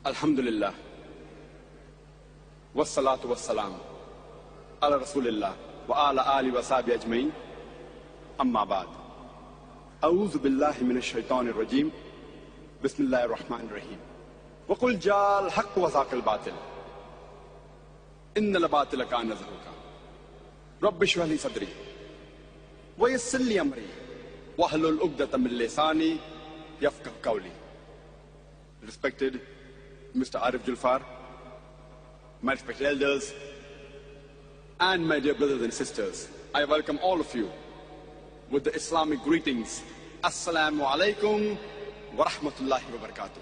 Alhamdulillah. Wassalatu wassalam. Ala Rasulillah. Wa ala ali wa sahbihi ajmain. Amma ba'd. A'udhu billahi minash shaitanir rajim. Bismillahir rahmanir rahim. Wa qul ja'al haqq wa zaqal batil. Innal batila kana zahuqa. Rabbi shrah li sadri. Wa yassir li amri. Wahlul 'uqdatam min lisani yafqah qawli. Respected Mr. Arif Julfar, my respected elders, and my dear brothers and sisters, I welcome all of you with the Islamic greetings. Assalamu alaikum wa rahmatullahi wa barakatuh.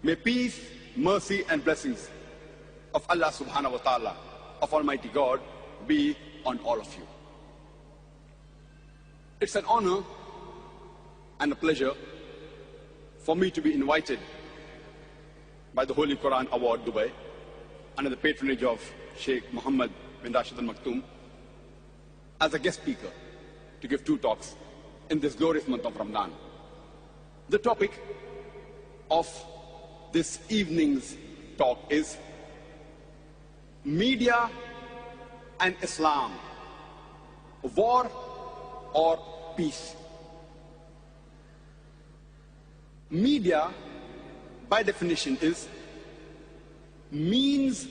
May peace, mercy and blessings of Allah subhanahu wa ta'ala, of Almighty God, be on all of you. It's an honor and a pleasure for me to be invited by the Holy Quran Award, Dubai, under the patronage of Sheikh Muhammad bin Rashid Al Maktoum, as a guest speaker to give 2 talks in this glorious month of Ramadan. The topic of this evening's talk is Media and Islam, War or Peace. Media, by definition, is means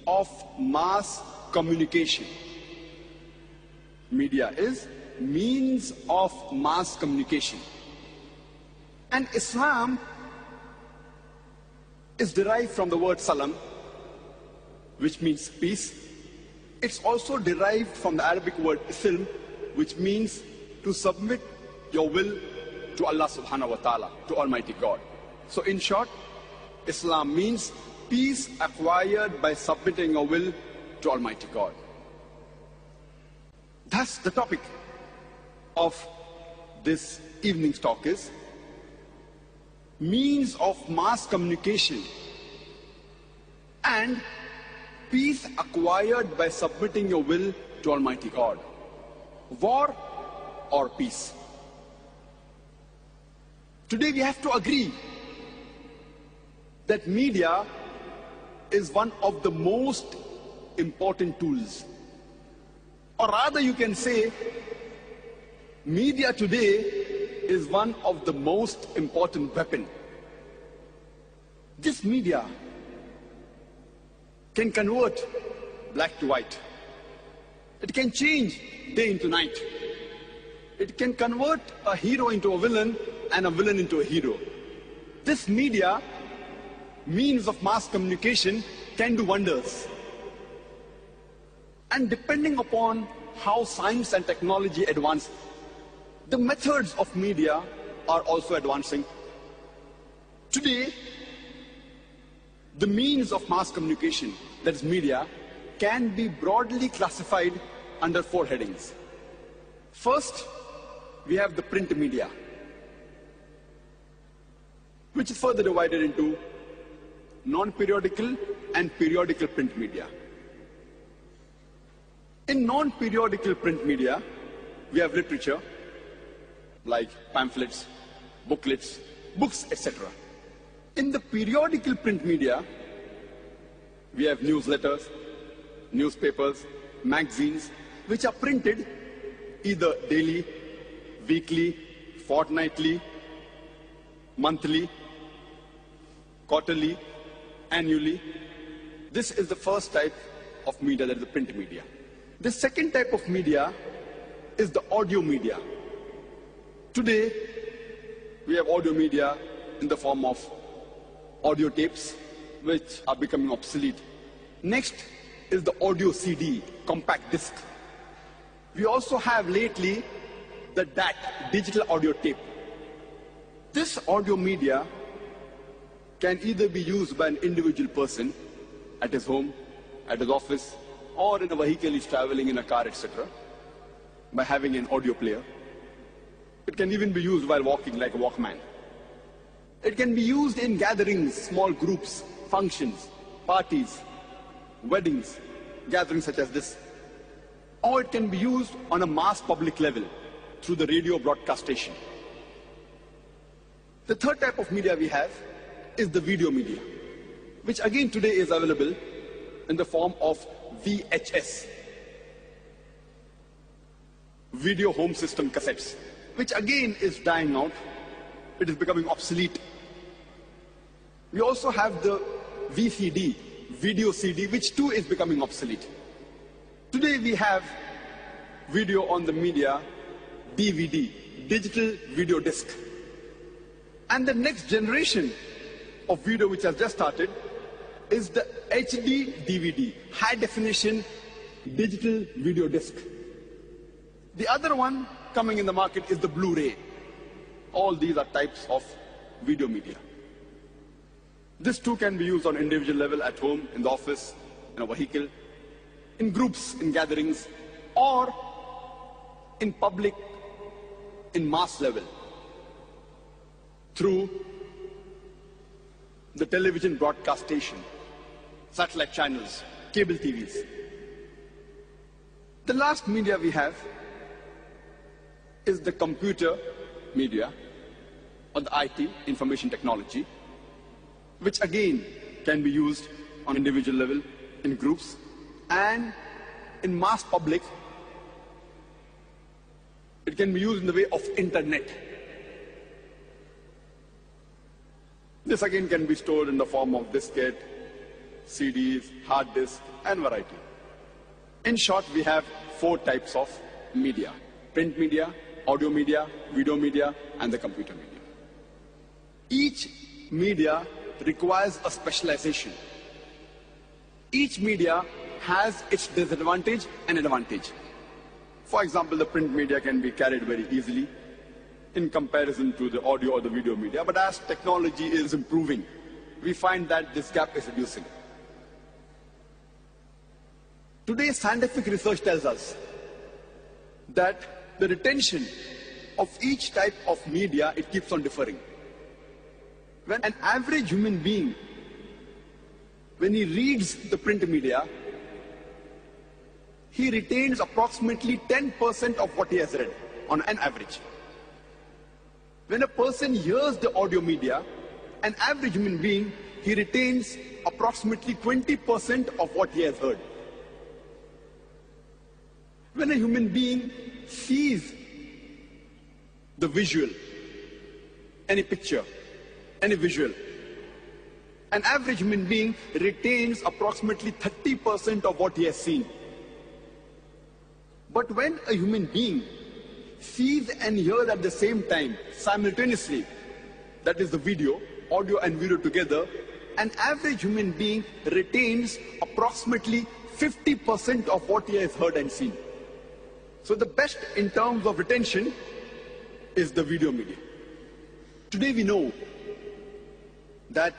of mass communication. Media is means of mass communication. And Islam is derived from the word salam, which means peace. It's also derived from the Arabic word silm, which means to submit your will to Allah subhanahu wa ta'ala, to Almighty God. So in short, Islam means peace acquired by submitting your will to Almighty God. Thus the topic of this evening's talk is means of mass communication and peace acquired by submitting your will to Almighty God. War or peace? Today we have to agree that media is one of the most important tools. Or rather you can say, media today is one of the most important weapon. This media can convert black to white. It can change day into night. It can convert a hero into a villain and a villain into a hero. This media, means of mass communication, can do wonders. And depending upon how science and technology advance, the methods of media are also advancing. Today, the means of mass communication, that is media, can be broadly classified under 4 headings. First, we have the print media, which is further divided into non-periodical and periodical print media. In non-periodical print media, we have literature like pamphlets, booklets, books, etc. In the periodical print media, we have newsletters, newspapers, magazines, which are printed either daily, weekly, fortnightly, monthly, quarterly, annually. This is the first type of media, that is the print media. The second type of media is the audio media. Today, we have audio media in the form of audio tapes, which are becoming obsolete. Next is the audio CD, compact disc. We also have lately the DAT, digital audio tape. This audio media can either be used by an individual person at his home, at his office, or in a vehicle he's traveling in a car, etc., by having an audio player. It can even be used while walking like a Walkman. It can be used in gatherings, small groups, functions, parties, weddings, gatherings such as this. Or it can be used on a mass public level through the radio broadcast station. The third type of media we have is the video media, which again today is available in the form of VHS, video home system cassettes, which again is dying out. It is becoming obsolete. We also have the VCD, video CD, which too is becoming obsolete. Today we have video on the media, DVD, digital video disc. And the next generation of video which has just started is the HD DVD, high definition digital video disc. The other one coming in the market is the Blu-ray. All these are types of video media. This too can be used on individual level, at home, in the office, in a vehicle, in groups, in gatherings, or in public, in mass level, through the television broadcast station, satellite channels, cable TVs. The last media we have is the computer media, or the IT, information technology, which again can be used on individual level, in groups, and in mass public. It can be used in the way of internet. This again can be stored in the form of diskette, CDs, hard disk, and variety. In short, we have 4 types of media: print media, audio media, video media, and the computer media. Each media requires a specialization. Each media has its disadvantage and advantage. For example, the print media can be carried very easily in comparison to the audio or the video media. But as technology is improving, we find that this gap is reducing. Today's scientific research tells us that the retention of each type of media, it keeps on differing. When an average human being, when he reads the print media, he retains approximately 10% of what he has read on an average. When a person hears the audio media, an average human being, he retains approximately 20% of what he has heard. When a human being sees the visual, any picture, any visual, an average human being retains approximately 30% of what he has seen. But when a human being sees and hears at the same time, simultaneously, that is the video, audio and video together, an average human being retains approximately 50% of what he has heard and seen. So the best in terms of retention is the video media. Today we know that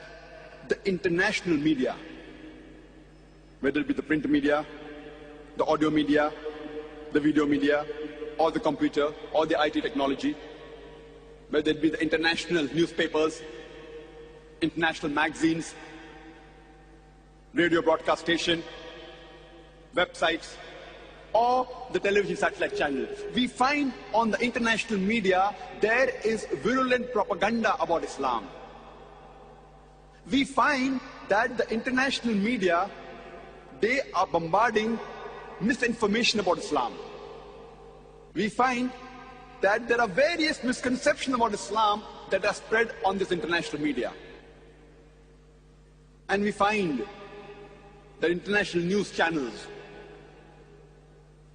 the international media, whether it be the print media, the audio media, the video media, or the computer, or the IT technology, whether it be the international newspapers, international magazines, radio broadcast station, websites, or the television satellite channels, we find on the international media there is virulent propaganda about Islam. We find that the international media, they are bombarding misinformation about Islam. We find that there are various misconceptions about Islam that are spread on this international media. And we find that international news channels,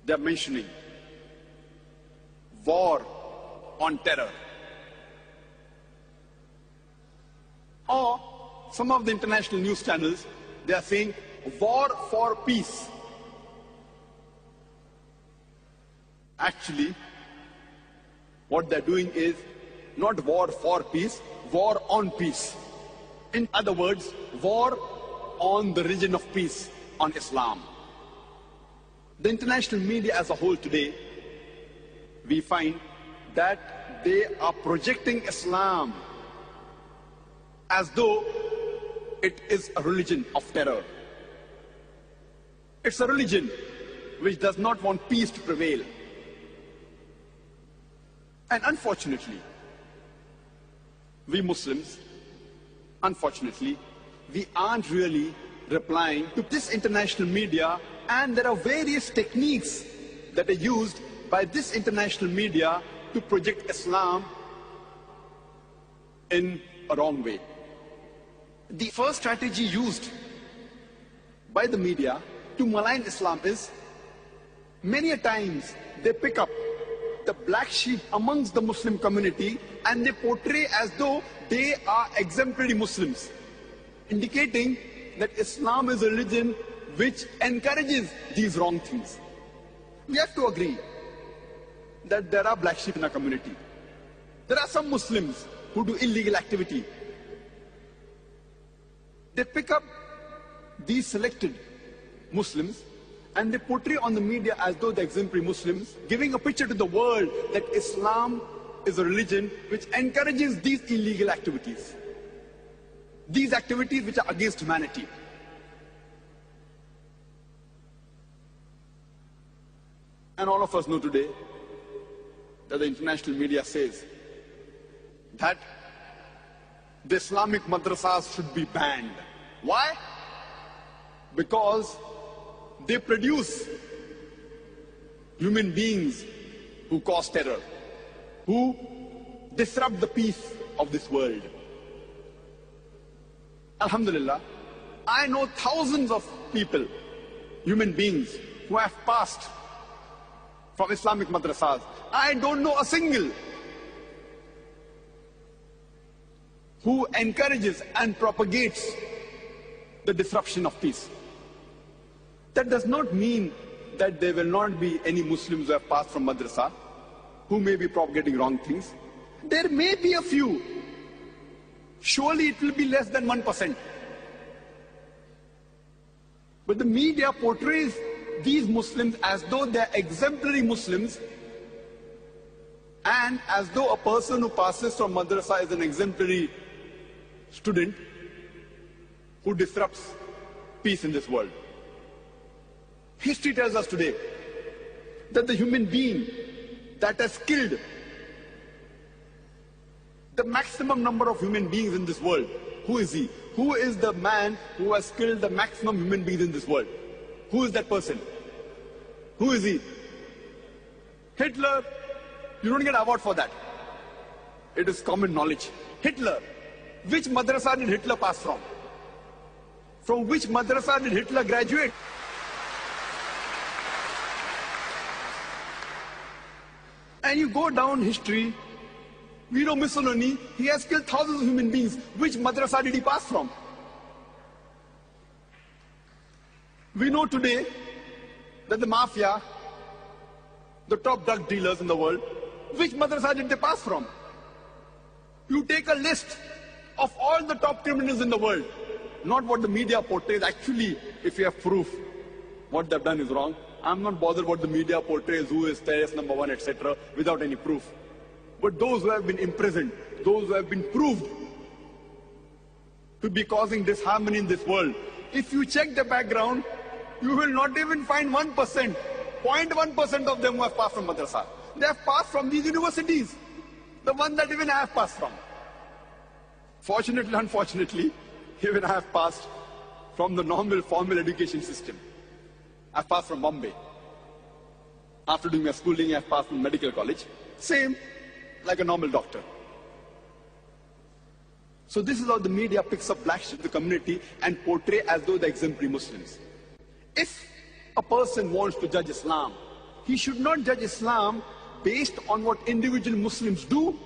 they are mentioning war on terror. Or some of the international news channels, they are saying war for peace. Actually, what they're doing is not war for peace, war on peace. In other words, war on the religion of peace, on Islam. The international media as a whole today, we find that they are projecting Islam as though it is a religion of terror. It's a religion which does not want peace to prevail. And unfortunately, we Muslims, Unfortunately, we aren't really replying to this international media, and there are various techniques that are used by this international media to project Islam in a wrong way. The first strategy used by the media to malign Islam is, many a times they pick up the black sheep amongst the Muslim community and they portray as though they are exemplary Muslims, indicating that Islam is a religion which encourages these wrong things. We have to agree that there are black sheep in our community. There are some Muslims who do illegal activity. They pick up these selected Muslims and they portray on the media as though they're exemplary Muslims, giving a picture to the world that Islam is a religion which encourages these illegal activities. These activities which are against humanity. And all of us know today that the international media says that the Islamic madrasas should be banned. Why? Because they produce human beings who cause terror, who disrupt the peace of this world. Alhamdulillah, I know thousands of people, human beings, who have passed from Islamic madrasas. I don't know a single who encourages and propagates the disruption of peace. That does not mean that there will not be any Muslims who have passed from madrasa who may be propagating wrong things. There may be a few. Surely it will be less than 1%. But the media portrays these Muslims as though they are exemplary Muslims, and as though a person who passes from madrasa is an exemplary student who disrupts peace in this world. History tells us today that the human being that has killed the maximum number of human beings in this world, who is he? Who is the man who has killed the maximum human beings in this world? Who is that person? Who is he? Hitler. You don't get an award for that. It is common knowledge. Hitler. Which madrasa did Hitler pass from? From which madrasa did Hitler graduate? And you go down history, we know Mussolini, he has killed thousands of human beings. Which madrasa did he pass from? We know today that the mafia, the top drug dealers in the world, which madrasa did they pass from? You take a list of all the top criminals in the world, not what the media portrays. Actually, if you have proof, what they've done is wrong. I'm not bothered what the media portrays, who is terrorist number one, etc., without any proof. But those who have been imprisoned, those who have been proved to be causing disharmony in this world, if you check the background, you will not even find 1%, 0.1% of them who have passed from madrasa. They have passed from these universities, the one that even I have passed from. Fortunately, unfortunately, even I have passed from the normal formal education system. I passed from Bombay. After doing my schooling, I passed from medical college. Same, like a normal doctor. So this is how the media picks up black sheep in the community and portray as though they're exemplary Muslims. If a person wants to judge Islam, he should not judge Islam based on what individual Muslims do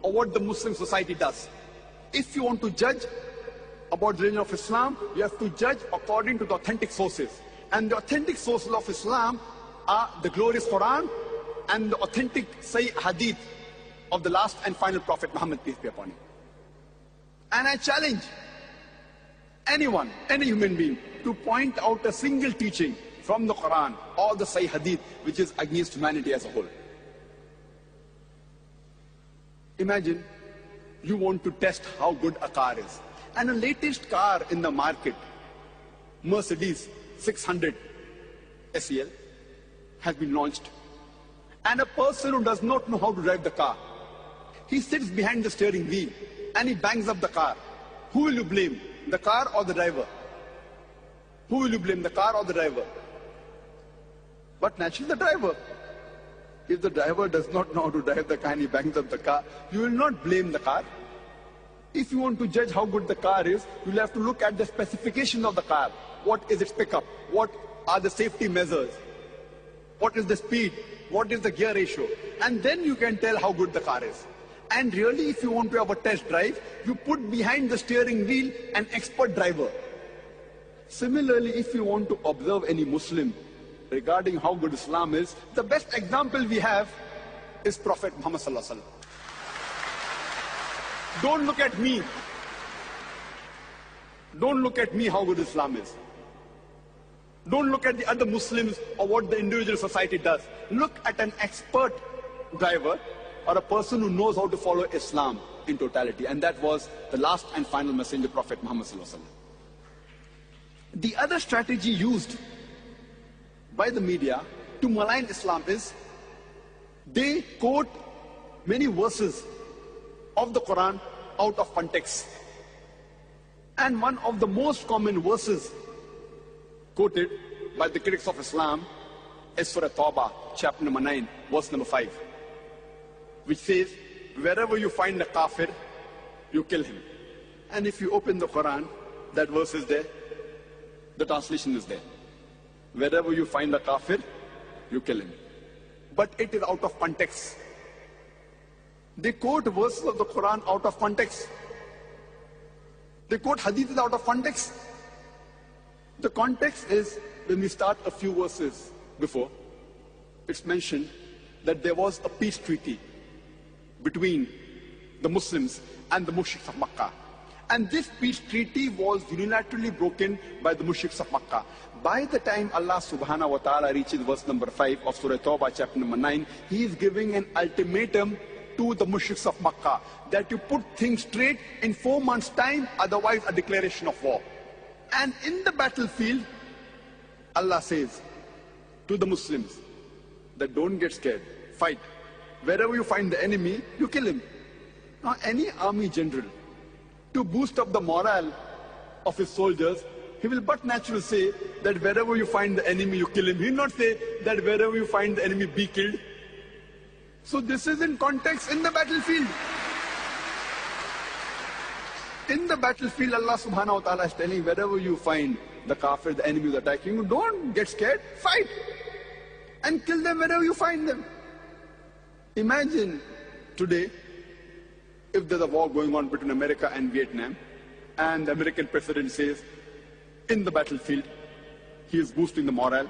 or what the Muslim society does. If you want to judge about the religion of Islam, you have to judge according to the authentic sources. And the authentic sources of Islam are the glorious Quran and the authentic Sahih Hadith of the last and final Prophet Muhammad, peace be upon him. And I challenge anyone, any human being, to point out a single teaching from the Quran or the Sahih Hadith which is against humanity as a whole. Imagine you want to test how good a car is. And the latest car in the market, Mercedes 600 SEL, has been launched. And a person who does not know how to drive the car, he sits behind the steering wheel and he bangs up the car. who will you blame? The car or the driver? Who will you blame, the car or the driver? But naturally the driver. If the driver does not know how to drive the car and he bangs up the car, you will not blame the car. If you want to judge how good the car is, you'll have to look at the specification of the car. What is its pickup? What are the safety measures? What is the speed? What is the gear ratio? And then you can tell how good the car is. And really, if you want to have a test drive, you put behind the steering wheel an expert driver. Similarly, if you want to observe any Muslim regarding how good Islam is, the best example we have is Prophet Muhammad Sallallahu Alaihi Wasallam. Don't look at me. Don't look at me how good Islam is. Don't look at the other Muslims or what the individual society does. Look at an expert driver or a person who knows how to follow Islam in totality. And that was the last and final messenger, Prophet Muhammad Sallallahu Alaihi Wasallam. The other strategy used by the media to malign Islam is they quote many verses of the Quran out of context. And one of the most common verses quoted by the critics of Islam is Surah Tawbah, chapter number 9, verse number 5, which says, wherever you find a kafir, you kill him. And if you open the Quran, that verse is there, the translation is there. Wherever you find a kafir, you kill him. But it is out of context. They quote verses of the Quran out of context. They quote hadiths out of context. The context is, when we start a few verses before, it's mentioned that there was a peace treaty between the Muslims and the mushriks of Makkah. And this peace treaty was unilaterally broken by the mushriks of Makkah. By the time Allah subhanahu wa ta'ala reaches verse number 5 of Surah Tawbah, chapter number 9, He is giving an ultimatum to the mushriks of Makkah that you put things straight in 4 months' time, otherwise a declaration of war. And in the battlefield, Allah says to the Muslims that don't get scared, fight. Wherever you find the enemy, you kill him. Now, any army general, to boost up the morale of his soldiers, he will but naturally say that wherever you find the enemy, you kill him. He will not say that wherever you find the enemy, be killed. So this is in context in the battlefield. In the battlefield, Allah subhanahu wa ta'ala is telling, wherever you find the kafir, the enemy is attacking you, don't get scared, fight. And kill them wherever you find them. Imagine today, if there's a war going on between America and Vietnam, and the American president says, in the battlefield, he is boosting the morale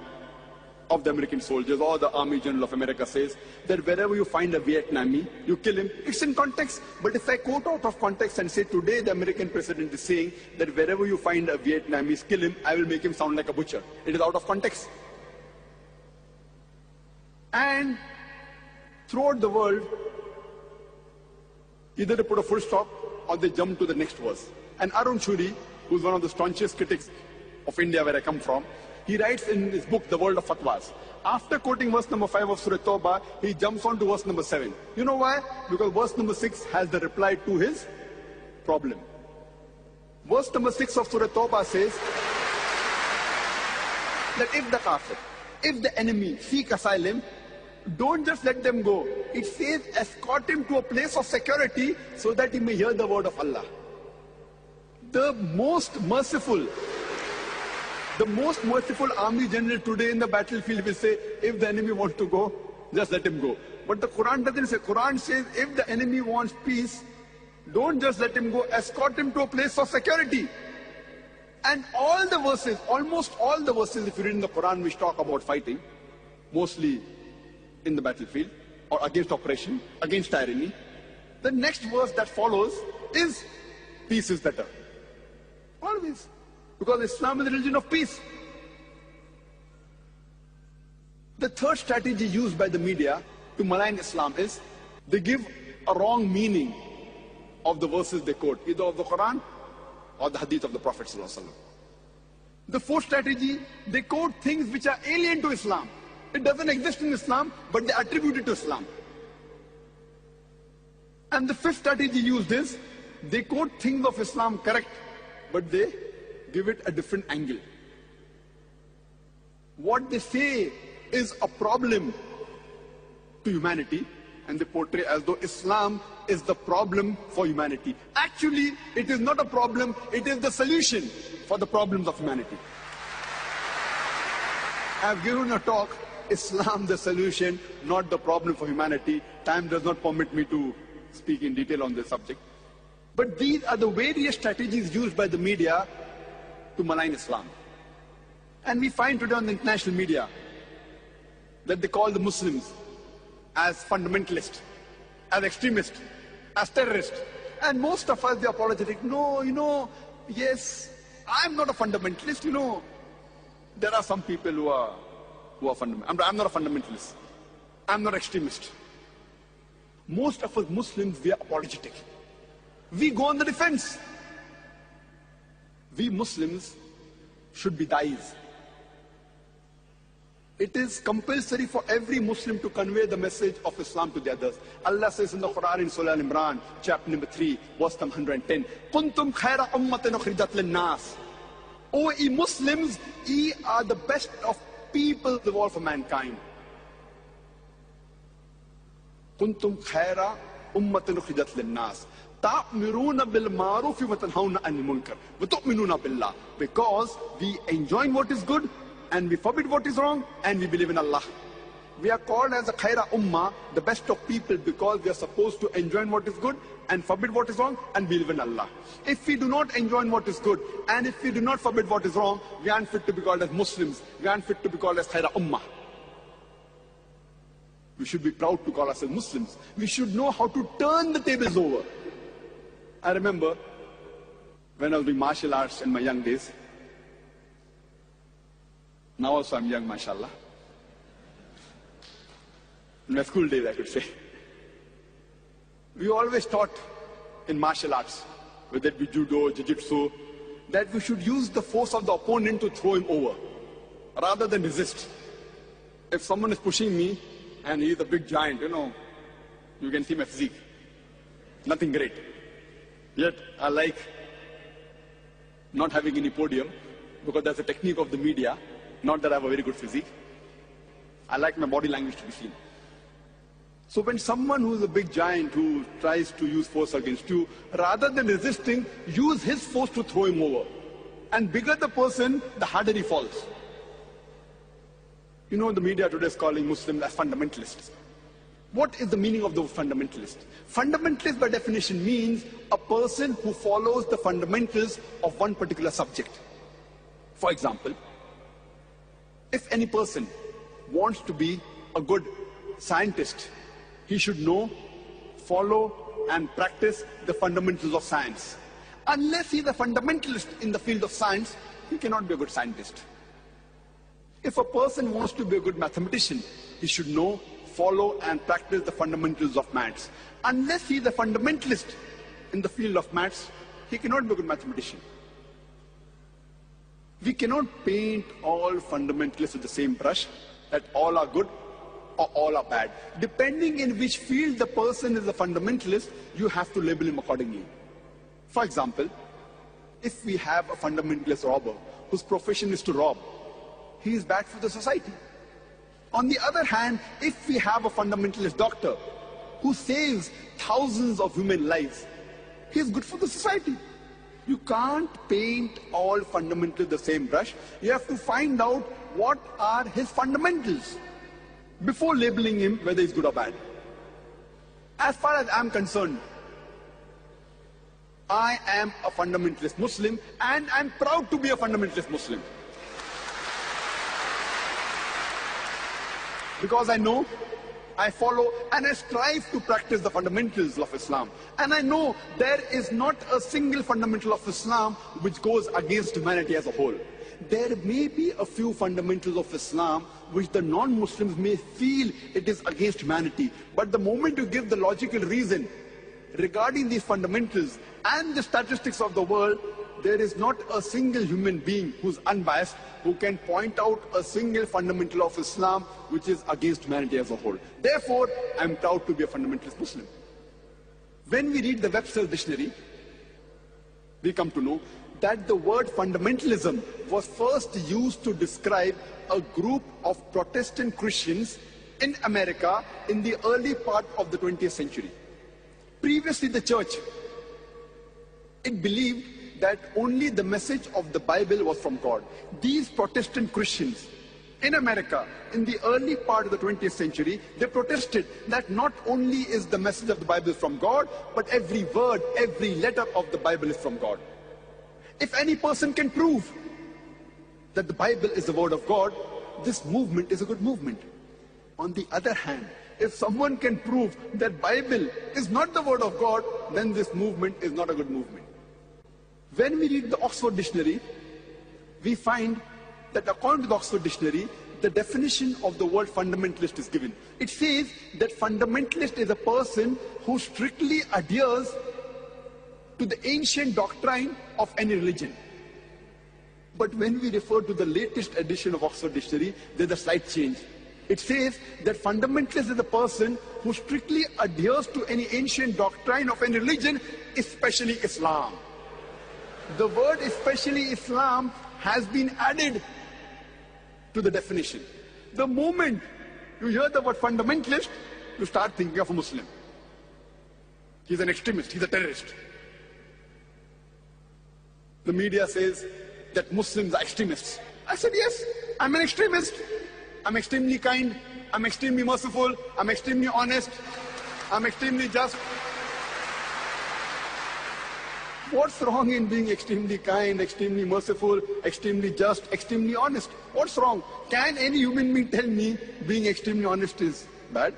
of the American soldiers, or the Army General of America says that wherever you find a Vietnamese, you kill him. It's in context. But if I quote out of context and say today the American president is saying that wherever you find a Vietnamese, kill him, I will make him sound like a butcher. It is out of context. And throughout the world, either they put a full stop or they jump to the next verse. And Arun Shuri, who's one of the staunchest critics of India where I come from, he writes in his book, The World of Fatwas. After quoting verse number 5 of Surah Tawbah, he jumps on to verse number 7. You know why? Because verse number 6 has the reply to his problem. Verse number 6 of Surah Tawbah says that if the kafir, if the enemy seek asylum, don't just let them go. It says escort him to a place of security so that he may hear the word of Allah. The most merciful army general today in the battlefield will say, if the enemy wants to go, just let him go. But the Quran doesn't say. Quran says, if the enemy wants peace, don't just let him go, escort him to a place of security. And all the verses, almost all the verses, if you read in the Quran, which talk about fighting, mostly in the battlefield, or against oppression, against tyranny, the next verse that follows is, peace is better. Always. Because Islam is a religion of peace. The third strategy used by the media to malign Islam is they give a wrong meaning of the verses they quote, either of the Quran or the hadith of the Prophet ﷺ. The fourth strategy, they quote things which are alien to Islam. It doesn't exist in Islam, but they attribute it to Islam. And the fifth strategy used is They quote things of Islam correct, but they give it a different angle. What they say is a problem to humanity, and they portray as though Islam is the problem for humanity. Actually, it is not a problem, it is the solution for the problems of humanity. I have given a talk, Islam the solution, not the problem for humanity. Time does not permit me to speak in detail on this subject. But these are the various strategies used by the media to malign Islam. And we find today on the international media that they call the Muslims as fundamentalists, as extremists, as terrorists. And most of us, they are apologetic. No, yes, I'm not a fundamentalist, There are some people who are fundamentalist. I'm not a fundamentalist. I'm not extremist. Most of us Muslims, we are apologetic. We go on the defense. We Muslims should be dais. It is compulsory for every Muslim to convey the message of Islam to the others. Allah says in the Quran in Surah Al-Imran, chapter number 3, verse number 110, Kuntum khaira ummatin ukhrijat lin-nas. O ye Muslims, ye are the best of people of all for mankind. Kuntum khaira ummatin ukhrijat lin-nas. Ta'miruna bil ma'ruf wa tanhauna 'anil munkar wa tu'minuna billah. Because we enjoin what is good and we forbid what is wrong, and we believe in Allah. We are called as a khaira ummah, the best of people, because we are supposed to enjoin what is good and forbid what is wrong and believe in Allah. If we do not enjoin what is good and if we do not forbid what is wrong, we aren't fit to be called as Muslims. We aren't fit to be called as khaira ummah. We should be proud to call ourselves Muslims. We should know how to turn the tables over. I remember when I was doing martial arts in my young days. Now also I'm young, mashallah. In my school days, I could say. We always taught in martial arts, whether it be judo, jiu-jitsu, that we should use the force of the opponent to throw him over, rather than resist. If someone is pushing me, and he is a big giant, you can see my physique. Nothing great. Yet, I like not having any podium, because that's a technique of the media. Not that I have a very good physique. I like my body language to be seen. So when someone who is a big giant who tries to use force against you, rather than resisting, use his force to throw him over. And bigger the person, the harder he falls. The media today is calling Muslims as fundamentalists. What is the meaning of the fundamentalist? Fundamentalist by definition means a person who follows the fundamentals of one particular subject. For example, if any person wants to be a good scientist, he should know, follow, and practice the fundamentals of science. Unless he is a fundamentalist in the field of science, he cannot be a good scientist. If a person wants to be a good mathematician, he should know, follow, and practice the fundamentals of maths. Unless he is a fundamentalist in the field of maths, he cannot be a good mathematician. We cannot paint all fundamentalists with the same brush, that all are good or all are bad. Depending in which field the person is a fundamentalist, you have to label him accordingly. For example, if we have a fundamentalist robber whose profession is to rob, he is bad for the society. On the other hand, if we have a fundamentalist doctor who saves thousands of human lives, he is good for the society. You can't paint all fundamentals the same brush. You have to find out what are his fundamentals before labeling him whether he's good or bad. As far as I'm concerned, I am a fundamentalist Muslim, and I'm proud to be a fundamentalist Muslim. Because I know, I follow, and I strive to practice the fundamentals of Islam. And I know there is not a single fundamental of Islam which goes against humanity as a whole. There may be a few fundamentals of Islam which the non-Muslims may feel it is against humanity. But the moment you give the logical reason regarding these fundamentals and the statistics of the world, there is not a single human being who's unbiased who can point out a single fundamental of Islam which is against humanity as a whole. Therefore, I'm proud to be a fundamentalist Muslim. When we read the Webster's dictionary, we come to know that the word fundamentalism was first used to describe a group of Protestant Christians in America in the early part of the 20th century. Previously, the church, it believed that only the message of the Bible was from God. These Protestant Christians in America in the early part of the 20th century, they protested that not only is the message of the Bible from God, but every word, every letter of the Bible is from God. If any person can prove that the Bible is the word of God, this movement is a good movement. On the other hand, if someone can prove that Bible is not the word of God, then this movement is not a good movement. When we read the Oxford Dictionary, we find that according to the Oxford Dictionary, the definition of the word fundamentalist is given. It says that fundamentalist is a person who strictly adheres to the ancient doctrine of any religion. But when we refer to the latest edition of Oxford Dictionary, there's a slight change. It says that fundamentalist is a person who strictly adheres to any ancient doctrine of any religion, especially Islam. The word especially Islam has been added to the definition. The moment you hear the word fundamentalist, you start thinking of a Muslim. He's an extremist, he's a terrorist. The media says that Muslims are extremists. I said, yes, I'm an extremist. I'm extremely kind, I'm extremely merciful, I'm extremely honest, I'm extremely just. What's wrong in being extremely kind, extremely merciful, extremely just, extremely honest? What's wrong? Can any human being tell me being extremely honest is bad?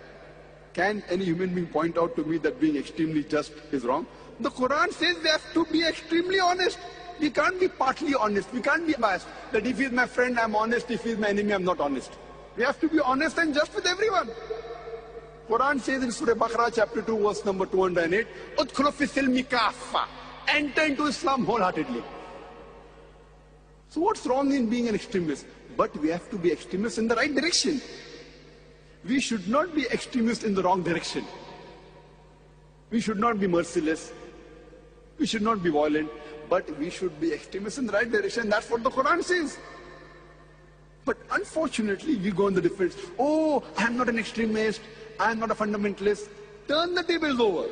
Can any human being point out to me that being extremely just is wrong? The Quran says we have to be extremely honest. We can't be partly honest. We can't be biased. That if he's my friend, I'm honest. If he's my enemy, I'm not honest. We have to be honest and just with everyone. Quran says in Surah Baqarah chapter 2 verse number 208, "Udkhulu fi silmi kaffa." Enter into Islam wholeheartedly. So what's wrong in being an extremist? But we have to be extremists in the right direction. We should not be extremists in the wrong direction. We should not be merciless. We should not be violent. But we should be extremists in the right direction. That's what the Quran says. But unfortunately, we go in the difference. Oh, I'm not an extremist. I'm not a fundamentalist. Turn the tables over.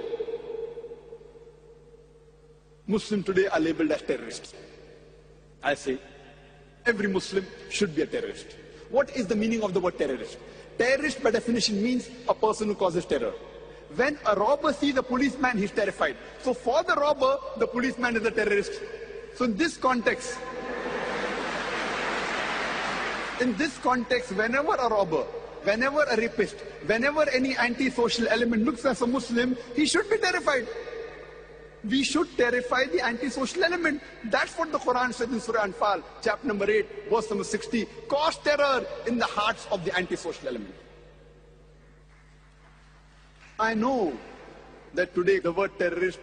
Muslims today are labeled as terrorists. I say, every Muslim should be a terrorist. What is the meaning of the word terrorist? Terrorist by definition means a person who causes terror. When a robber sees a policeman, he's terrified. So for the robber, the policeman is a terrorist. So in this context, whenever a robber, whenever a rapist, whenever any anti-social element looks at a Muslim, he should be terrified. We should terrify the anti-social element. That's what the Quran says in Surah Anfal, chapter number 8, verse number 60. Cause terror in the hearts of the anti-social element. I know that today the word terrorist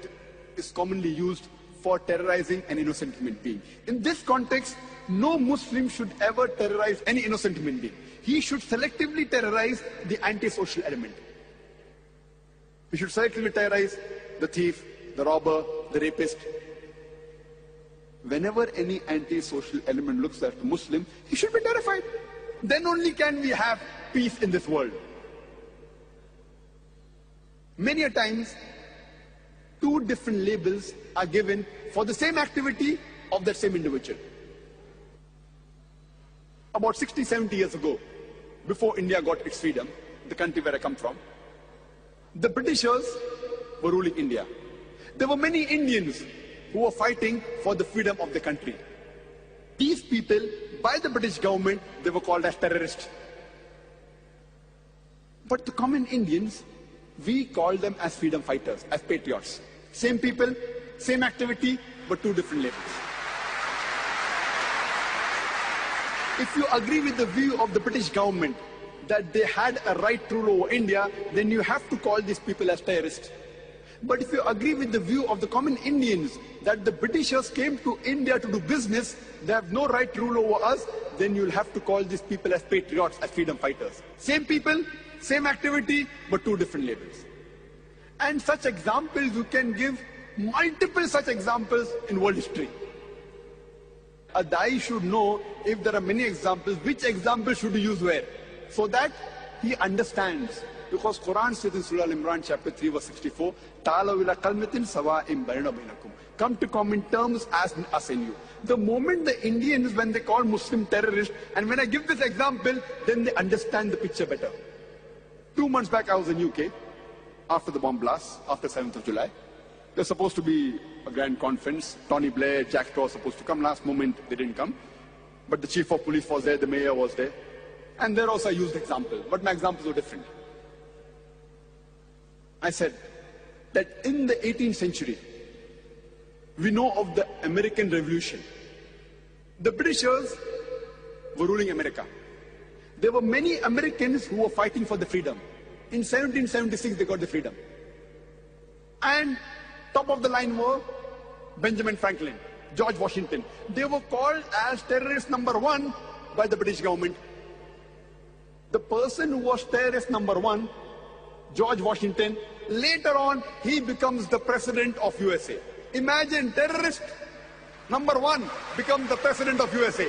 is commonly used for terrorizing an innocent human being. In this context, no Muslim should ever terrorize any innocent human being. He should selectively terrorize the anti-social element. He should selectively terrorize the thief, the robber, the rapist. Whenever any anti-social element looks at a Muslim, he should be terrified. Then only can we have peace in this world. Many a times, two different labels are given for the same activity of that same individual. About 60, 70 years ago, before India got its freedom, the country where I come from, the Britishers were ruling India. There were many Indians who were fighting for the freedom of the country. These people, by the British government, they were called as terrorists. But the common Indians, we call them as freedom fighters, as patriots. Same people, same activity, but two different labels. If you agree with the view of the British government that they had a right to rule over India, then you have to call these people as terrorists. But if you agree with the view of the common Indians that the Britishers came to India to do business, they have no right to rule over us, then you'll have to call these people as patriots, as freedom fighters. Same people, same activity, but two different labels. And such examples you can give multiple such examples in world history. A dai should know if there are many examples, which example should he use where, so that he understands. Because Quran says in Surah Al-Imran chapter 3 verse 64, "Ta'alaw ila kalmatin sawa'in bainana bainakum." Come to common terms as us and you. The moment the Indians, when they call Muslim terrorists, and when I give this example, then they understand the picture better. 2 months back I was in UK, after the bomb blast, after 7th of July. There's supposed to be a grand conference. Tony Blair, Jack Straw was supposed to come. Last moment, they didn't come. But the chief of police was there, the mayor was there. And there also I used example, but my examples were different. I said that in the 18th century, we know of the American Revolution. The Britishers were ruling America. There were many Americans who were fighting for the freedom. In 1776, they got the freedom. And top of the line were Benjamin Franklin, George Washington. They were called as terrorist number 1 by the British government. The person who was terrorist number 1, George Washington, later on, he becomes the president of USA. Imagine, terrorist number 1 becomes the president of USA.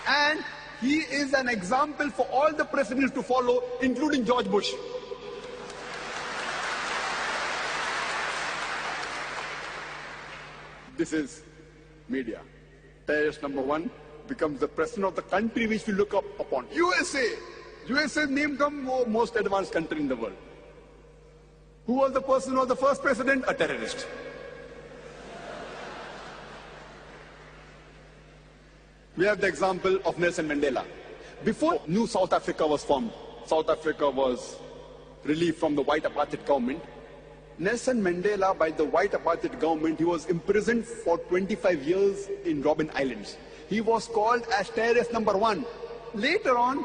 And he is an example for all the presidents to follow, including George Bush. This is media. Terrorist number 1 becomes the president of the country which we look up upon. USA! USA name come most advanced country in the world. Who was the person who was the first president? A terrorist. We have the example of Nelson Mandela. Before New South Africa was formed, South Africa was relieved from the white apartheid government. Nelson Mandela, by the white apartheid government, he was imprisoned for 25 years in Robben Islands. He was called as terrorist number 1. Later on,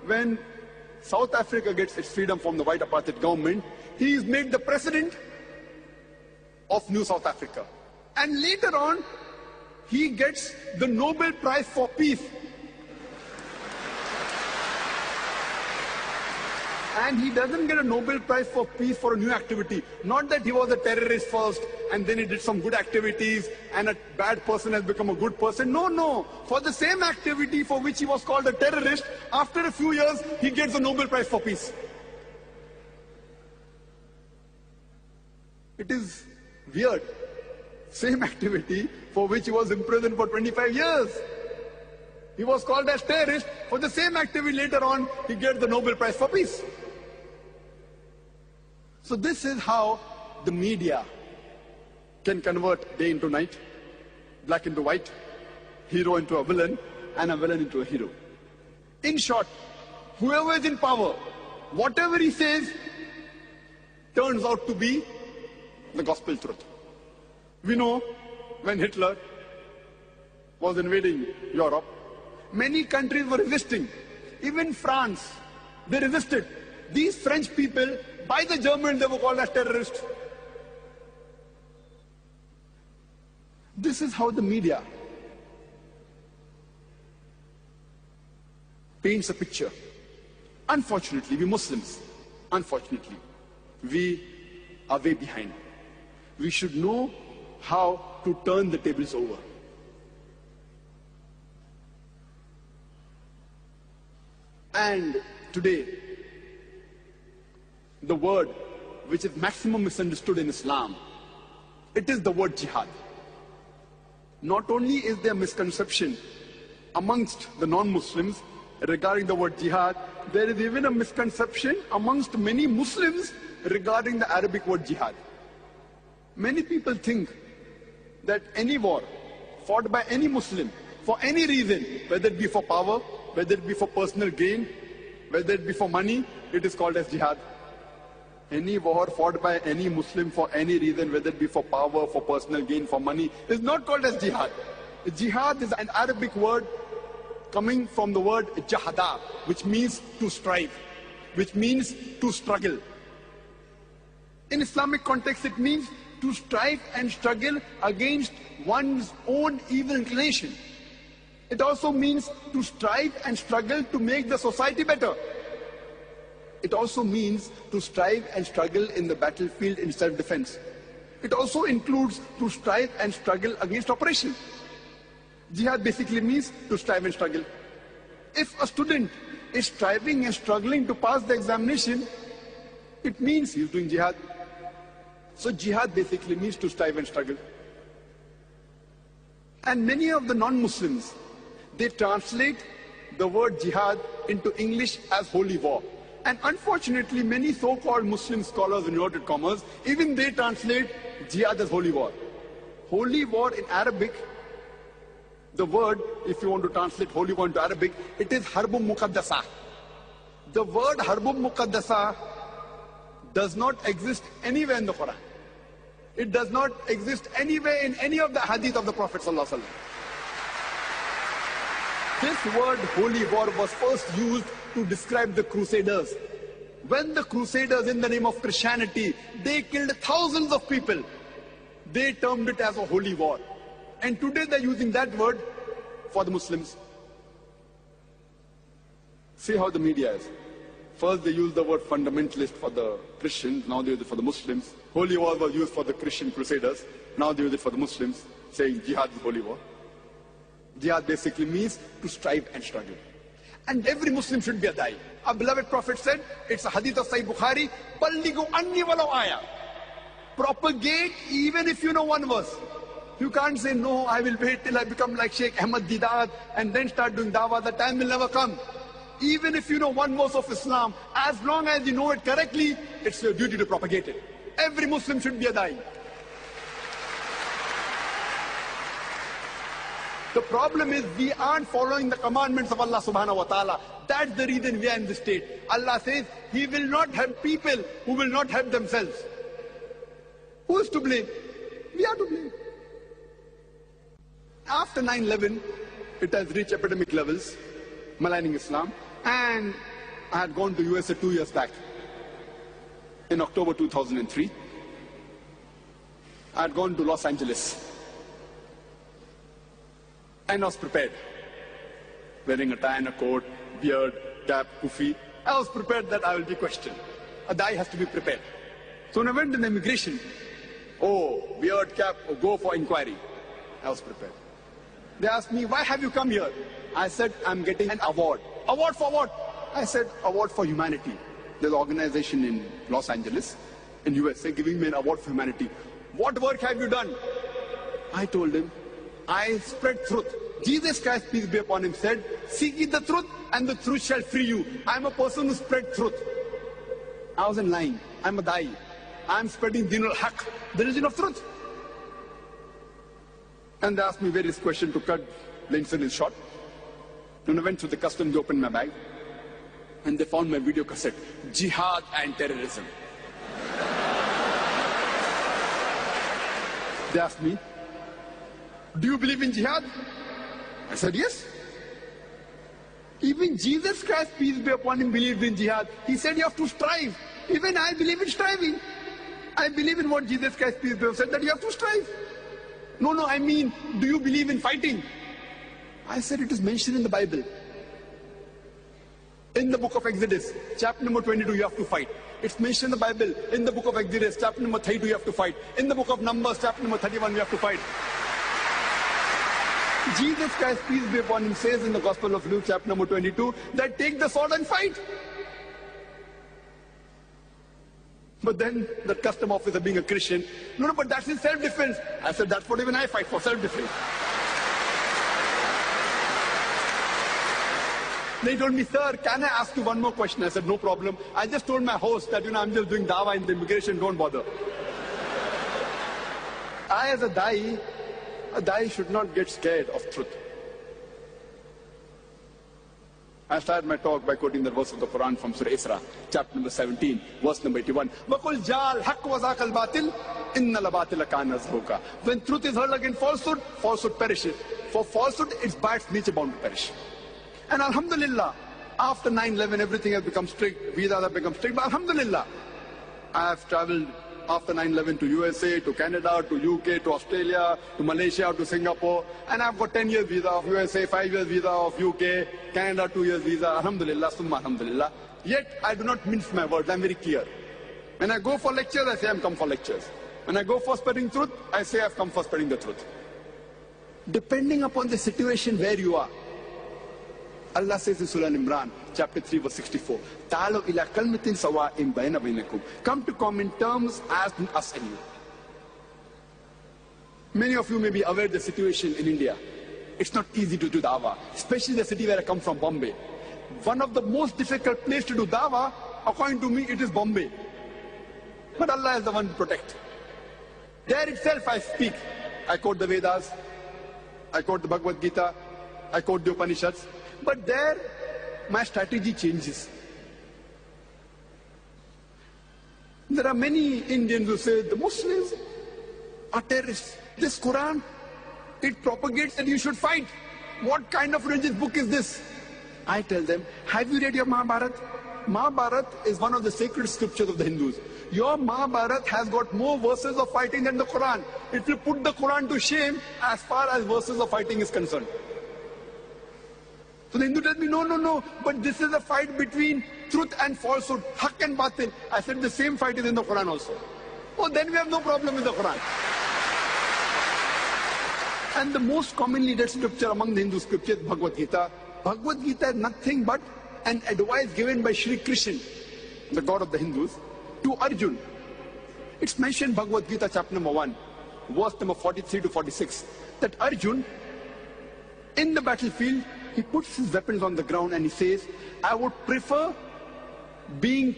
when South Africa gets its freedom from the white apartheid government, he is made the president of New South Africa. And later on, he gets the Nobel Prize for Peace. And he doesn't get a Nobel Prize for Peace for a new activity. Not that he was a terrorist first and then he did some good activities and a bad person has become a good person. No, no. For the same activity for which he was called a terrorist, after a few years, he gets the Nobel Prize for Peace. It is weird. Same activity for which he was imprisoned for 25 years. He was called as terrorist. For the same activity later on, he gets the Nobel Prize for Peace. So this is how the media can convert day into night, black into white, hero into a villain, and a villain into a hero. In short, whoever is in power, whatever he says, turns out to be the gospel truth. We know when Hitler was invading Europe, many countries were resisting. Even France, they resisted. These French people, by the Germans, they were called as terrorists. This is how the media paints a picture. Unfortunately, we Muslims, unfortunately, we are way behind. We should know how to turn the tables over. And today, the word which is maximum misunderstood in Islam, it is the word jihad. Not only is there misconception amongst the non-Muslims regarding the word jihad, there is even a misconception amongst many Muslims regarding the Arabic word jihad. Many people think that any war fought by any Muslim for any reason, whether it be for power, whether it be for personal gain, whether it be for money, it is called as jihad. Any war fought by any Muslim for any reason, whether it be for power, for personal gain, for money, is not called as jihad. Jihad is an Arabic word coming from the word jahada, which means to strive, which means to struggle. In Islamic context, it means to strive and struggle against one's own evil inclination. It also means to strive and struggle to make the society better. It also means to strive and struggle in the battlefield in self-defense. It also includes to strive and struggle against oppression. Jihad basically means to strive and struggle. If a student is striving and struggling to pass the examination, it means he's doing jihad. So jihad basically means to strive and struggle. And many of the non-Muslims, they translate the word jihad into English as holy war. And unfortunately, many so-called Muslim scholars in inverted commas, even they translate jihad as holy war. Holy war in Arabic, the word, if you want to translate holy war into Arabic, it is harbum muqaddasa. The word harbum muqaddasa does not exist anywhere in the Quran. It does not exist anywhere in any of the hadith of the Prophet ﷺ. This word holy war was first used to describe the Crusaders. When the Crusaders, in the name of Christianity, they killed thousands of people, they termed it as a holy war. And today they're using that word for the Muslims. See how the media is. First they used the word fundamentalist for the Christians, now they use it for the Muslims. Holy war was used for the Christian Crusaders, now they use it for the Muslims, saying jihad is holy war. Jihad basically means to strive and struggle. And every Muslim should be a da'i. Our beloved Prophet said, it's a hadith of Sahih Bukhari, Ballighu anni walau aya. Propagate even if you know one verse. You can't say, no, I will wait till I become like Sheikh Ahmad Didat and then start doing dawah. The time will never come. Even if you know one verse of Islam, as long as you know it correctly, it's your duty to propagate it. Every Muslim should be a da'i. The problem is we aren't following the commandments of Allah subhanahu wa ta'ala. That's the reason we are in this state. Allah says He will not help people who will not help themselves. Who is to blame? We are to blame. After 9/11, it has reached epidemic levels, maligning Islam. And I had gone to USA 2 years back. In October 2003, I had gone to Los Angeles. And I was prepared. Wearing a tie and a coat, beard, cap, kufi. I was prepared that I will be questioned. A da'i has to be prepared. So when I went in the immigration, oh, beard, cap, oh, go for inquiry. I was prepared. They asked me, why have you come here? I said, I'm getting an award. Award for what? I said, award for humanity. There's an organization in Los Angeles, in USA, giving me an award for humanity. What work have you done? I told him, I spread truth. Jesus Christ, peace be upon him, said, seek ye the truth and the truth shall free you. I'm a person who spread truth. I wasn't lying. I'm a da'i. I'm spreading dinul haq, the religion of truth. And they asked me various questions to cut the incident short. When I went through the customs, they opened my bag and they found my video cassette, Jihad and Terrorism. They asked me, do you believe in jihad? I said, yes. Even Jesus Christ, peace be upon him, believed in jihad. He said you have to strive. Even I believe in striving. I believe in what Jesus Christ, peace be upon him, said, that you have to strive. No, I mean, do you believe in fighting? I said, it is mentioned in the Bible. In the book of Exodus, chapter number 22, you have to fight. It's mentioned in the Bible. In the book of Exodus, chapter number 32, you have to fight. In the book of Numbers, chapter number 31, you have to fight. Jesus Christ, peace be upon him, says in the Gospel of Luke, chapter number 22, that take the sword and fight. But then the custom officer, being a Christian, no, but that's in self-defense. I said, that's what even I fight for, self-defense. They told me, sir, can I ask you one more question? I said, no problem. I just told my host that, I'm just doing dawah in the immigration, don't bother. I, as a da'i should not get scared of truth. I started my talk by quoting the verse of the Quran from Surah Isra, chapter number 17, verse number 81. وَقُلْ جَاءَ الْحَقُّ وَزَاقَ الْبَاطِلِ إِنَّ الْبَاطِلَ كَانَ زَهُوقًا. When truth is hurled against falsehood, falsehood perishes. For falsehood, it's by its nature bound to perish. And alhamdulillah, after 9/11, everything has become strict, visas have become strict, but alhamdulillah, I have traveled after 9/11 to USA, to Canada, to UK, to Australia, to Malaysia, to Singapore, and I've got 10 years visa of USA, 5 years visa of UK, Canada 2 years visa, alhamdulillah, summa alhamdulillah. Yet I do not mince my words, I'm very clear. When I go for lectures, I say I'm come for lectures. When I go for spreading truth, I say I've come for spreading the truth. Depending upon the situation where you are. Allah says in Surah Imran, chapter 3, verse 64, Ta'alu ila kalmatin sawa'in bayna bainakum. Come to common terms as us and you. Many of you may be aware of the situation in India. It's not easy to do dawah, especially the city where I come from, Bombay. One of the most difficult places to do dawah, according to me, it is Bombay. But Allah is the one to protect. There itself I speak. I quote the Vedas, I quote the Bhagavad Gita, I quote the Upanishads. But there, my strategy changes. There are many Indians who say the Muslims are terrorists. This Quran, it propagates that you should fight. What kind of religious book is this? I tell them, have you read your Mahabharata? Mahabharata is one of the sacred scriptures of the Hindus. Your Mahabharata has got more verses of fighting than the Quran. It will put the Quran to shame as far as verses of fighting is concerned. So the Hindu tells me, no, but this is a fight between truth and falsehood, haq and batil. I said the same fight is in the Quran also. Oh, then we have no problem with the Quran. And the most commonly read scripture among the Hindu scriptures, Bhagavad Gita. Bhagavad Gita is nothing but an advice given by Shri Krishna, the God of the Hindus, to Arjun. It's mentioned Bhagavad Gita chapter number 1, verse number 43 to 46, that Arjun, in the battlefield, he puts his weapons on the ground and he says, I would prefer being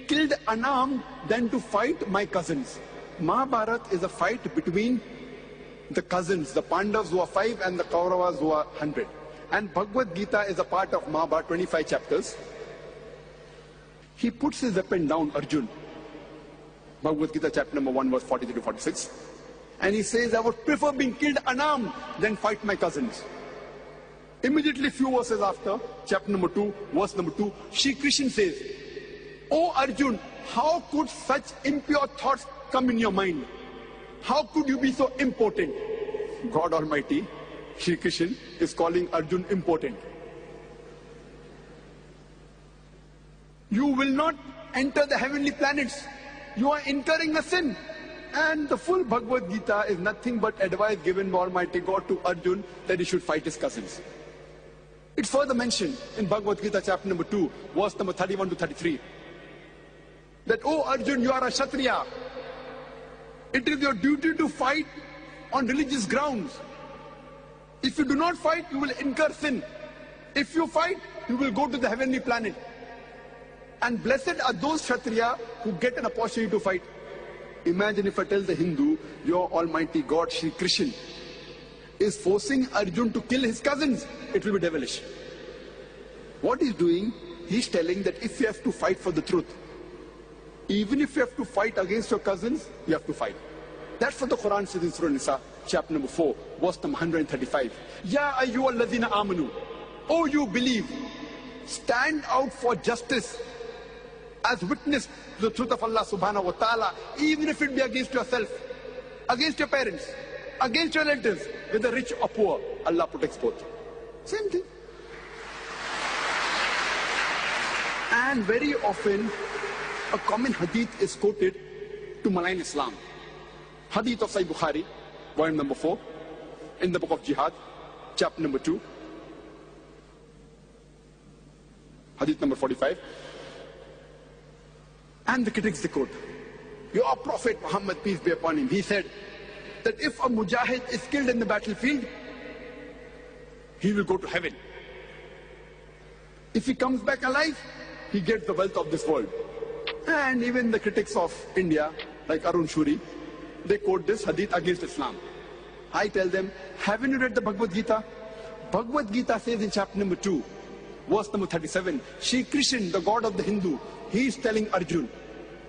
killed unarmed than to fight my cousins. Mahabharata is a fight between the cousins, the Pandavas who are 5 and the Kauravas who are 100. And Bhagavad Gita is a part of Mahabharata, 25 chapters. He puts his weapon down, Arjun. Bhagavad Gita chapter number 1, verse 43 to 46. And he says, I would prefer being killed unarmed than fight my cousins. Immediately few verses after, chapter number 2, verse number 2, Shri Krishna says, O Arjun, how could such impure thoughts come in your mind? How could you be so impotent? God Almighty, Shri Krishna, is calling Arjun impotent. You will not enter the heavenly planets. You are incurring a sin. And the full Bhagavad Gita is nothing but advice given by Almighty God to Arjun that he should fight his cousins. It's further mentioned in Bhagavad Gita chapter number 2, verse number 31 to 33. That, oh Arjun, you are a Kshatriya. It is your duty to fight on religious grounds. If you do not fight, you will incur sin. If you fight, you will go to the heavenly planet. And blessed are those Kshatriya who get an opportunity to fight. Imagine if I tell the Hindu, your Almighty God, Shri Krishna, is forcing Arjun to kill his cousins. It will be devilish. What he's doing, he's telling that if you have to fight for the truth, even if you have to fight against your cousins, you have to fight. That's what the Quran says in Surah Nisa, chapter number 4, verse number 135. Ya ayyuhalladhina amanu, oh you believe, stand out for justice as witness to the truth of Allah subhanahu wa ta'ala, even if it be against yourself, against your parents, against your relatives, whether rich or poor. Allah protects both. Same thing. And very often, a common hadith is quoted to malign Islam. Hadith of Sahih Bukhari, volume number 4, in the book of Jihad, chapter number 2, hadith number 45. And the critics, they quote, your Prophet Muhammad, peace be upon him, he said that if a mujahid is killed in the battlefield, he will go to heaven. If he comes back alive, he gets the wealth of this world. And even the critics of India, like Arun Shuri, they quote this hadith against Islam. I tell them, haven't you read the Bhagavad Gita? Bhagavad Gita says in chapter number 2, verse number 37, Shri Krishna, the God of the Hindu, he is telling Arjun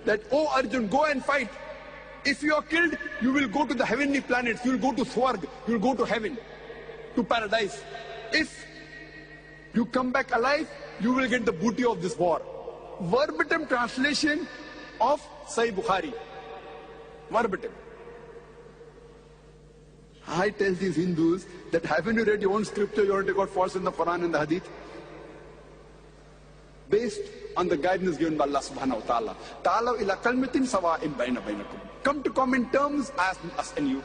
that, oh Arjun, go and fight. If you are killed, you will go to the heavenly planets, you will go to Swarg, you will go to heaven, to paradise. If you come back alive, you will get the booty of this war. Verbatim translation of Sahih Bukhari. Verbatim. I tell these Hindus that haven't you read your own scripture, you already got false in the Quran and the Hadith? Based on the guidance given by Allah subhanahu wa ta'ala. Ta'alaw ila kalmatin sawa'in bainakum. Come to common terms as us and you.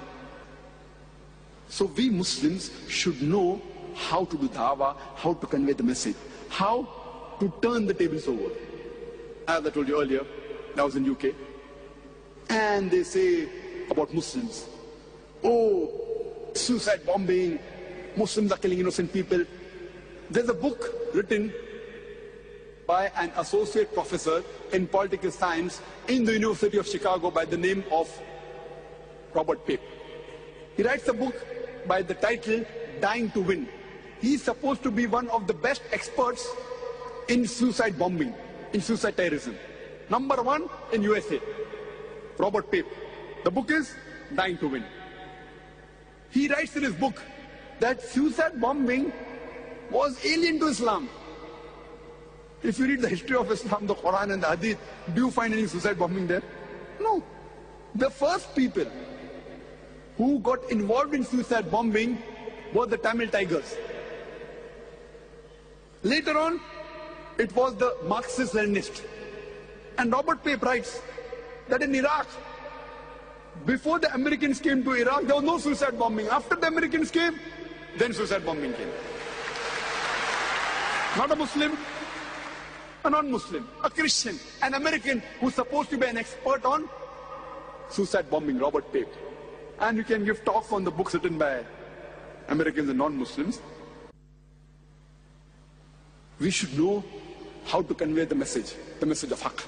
So we Muslims should know how to do dawah, how to convey the message, how to turn the tables over. As I told you earlier, I was in UK, and they say about Muslims, oh, suicide bombing, Muslims are killing innocent people. There's a book written by an associate professor in political science in the University of Chicago by the name of Robert Pape. He writes a book by the title Dying to Win. He's supposed to be one of the best experts in suicide bombing, in suicide terrorism. Number one in USA, Robert Pape. The book is Dying to Win. He writes in his book that suicide bombing was alien to Islam. If you read the history of Islam, the Quran and the Hadith, do you find any suicide bombing there? No. The first people who got involved in suicide bombing were the Tamil Tigers. Later on, it was the Marxist-Leninists. And Robert Pape writes that in Iraq, before the Americans came to Iraq, there was no suicide bombing. After the Americans came, then suicide bombing came. Not a Muslim, a non-Muslim, a Christian, an American who's supposed to be an expert on suicide bombing, Robert Pape. And you can give talks on the books written by Americans and non-Muslims. We should know how to convey the message of Haqq.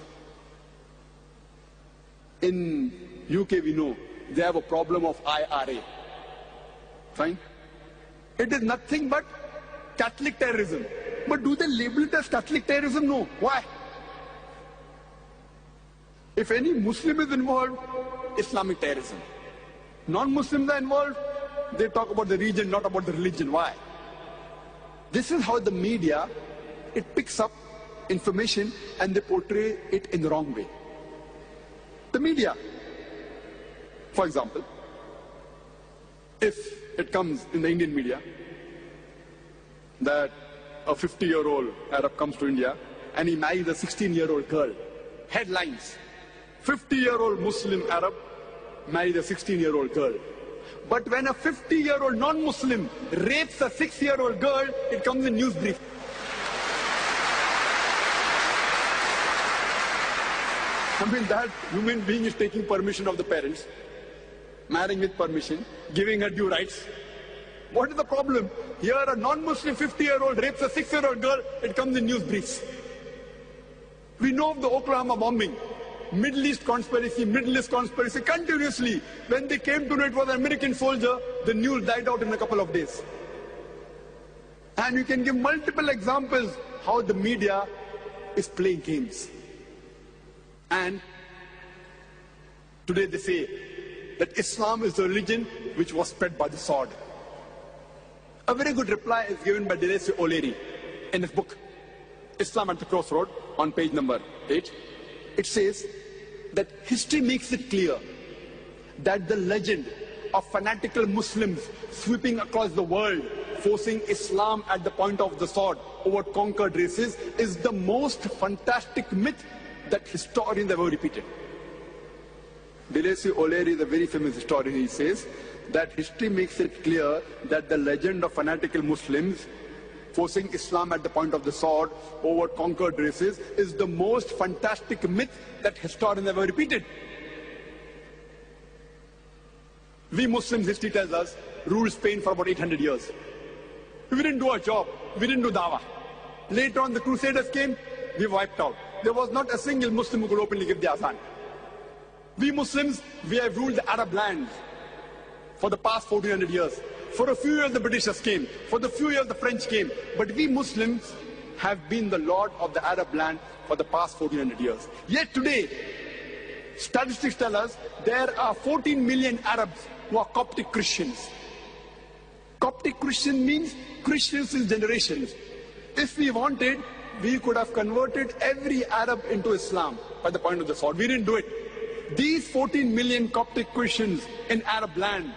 In UK we know they have a problem of IRA. Fine? It is nothing but Catholic terrorism. But do they label it as Catholic terrorism? No. Why? If any Muslim is involved, Islamic terrorism. Non-Muslims are involved, they talk about the region, not about the religion. Why? This is how the media, it picks up information and they portray it in the wrong way. The media, for example, if it comes in the Indian media that a 50-year-old Arab comes to India and he marries a 16-year-old girl, headlines, 50-year-old Muslim Arab marries a 16-year-old girl. But when a 50-year-old non-Muslim rapes a 6-year-old girl, it comes in news brief. I mean, that human being is taking permission of the parents, marrying with permission, giving her due rights. What is the problem? Here a non-Muslim 50-year-old rapes a 6-year-old girl, it comes in news briefs. We know of the Oklahoma bombing, Middle East conspiracy, continuously. When they came to know it was an American soldier, the news died out in a couple of days. And you can give multiple examples how the media is playing games. And today they say that Islam is the religion which was spread by the sword. A very good reply is given by Delacy O'Leary in his book, Islam at the Crossroad, on page number 8. It says that history makes it clear that the legend of fanatical Muslims sweeping across the world, forcing Islam at the point of the sword over conquered races, is the most fantastic myth that historians ever repeated. Delacy O'Leary is a very famous historian. He says that history makes it clear that the legend of fanatical Muslims forcing Islam at the point of the sword over conquered races is the most fantastic myth that historians ever repeated. We Muslims, history tells us, ruled Spain for about 800 years. We didn't do our job. We didn't do dawah. Later on, the Crusaders came, we wiped out. There was not a single Muslim who could openly give the azan. We Muslims, we have ruled the Arab lands for the past 1400 years. For a few years the Britishers came, for the few years the French came. But we Muslims have been the lord of the Arab land for the past 1400 years. Yet today, statistics tell us there are 14 million Arabs who are Coptic Christians. Coptic Christian means Christians in generations. If we wanted, we could have converted every Arab into Islam by the point of the sword. We didn't do it. These 14 million Coptic Christians in Arab land,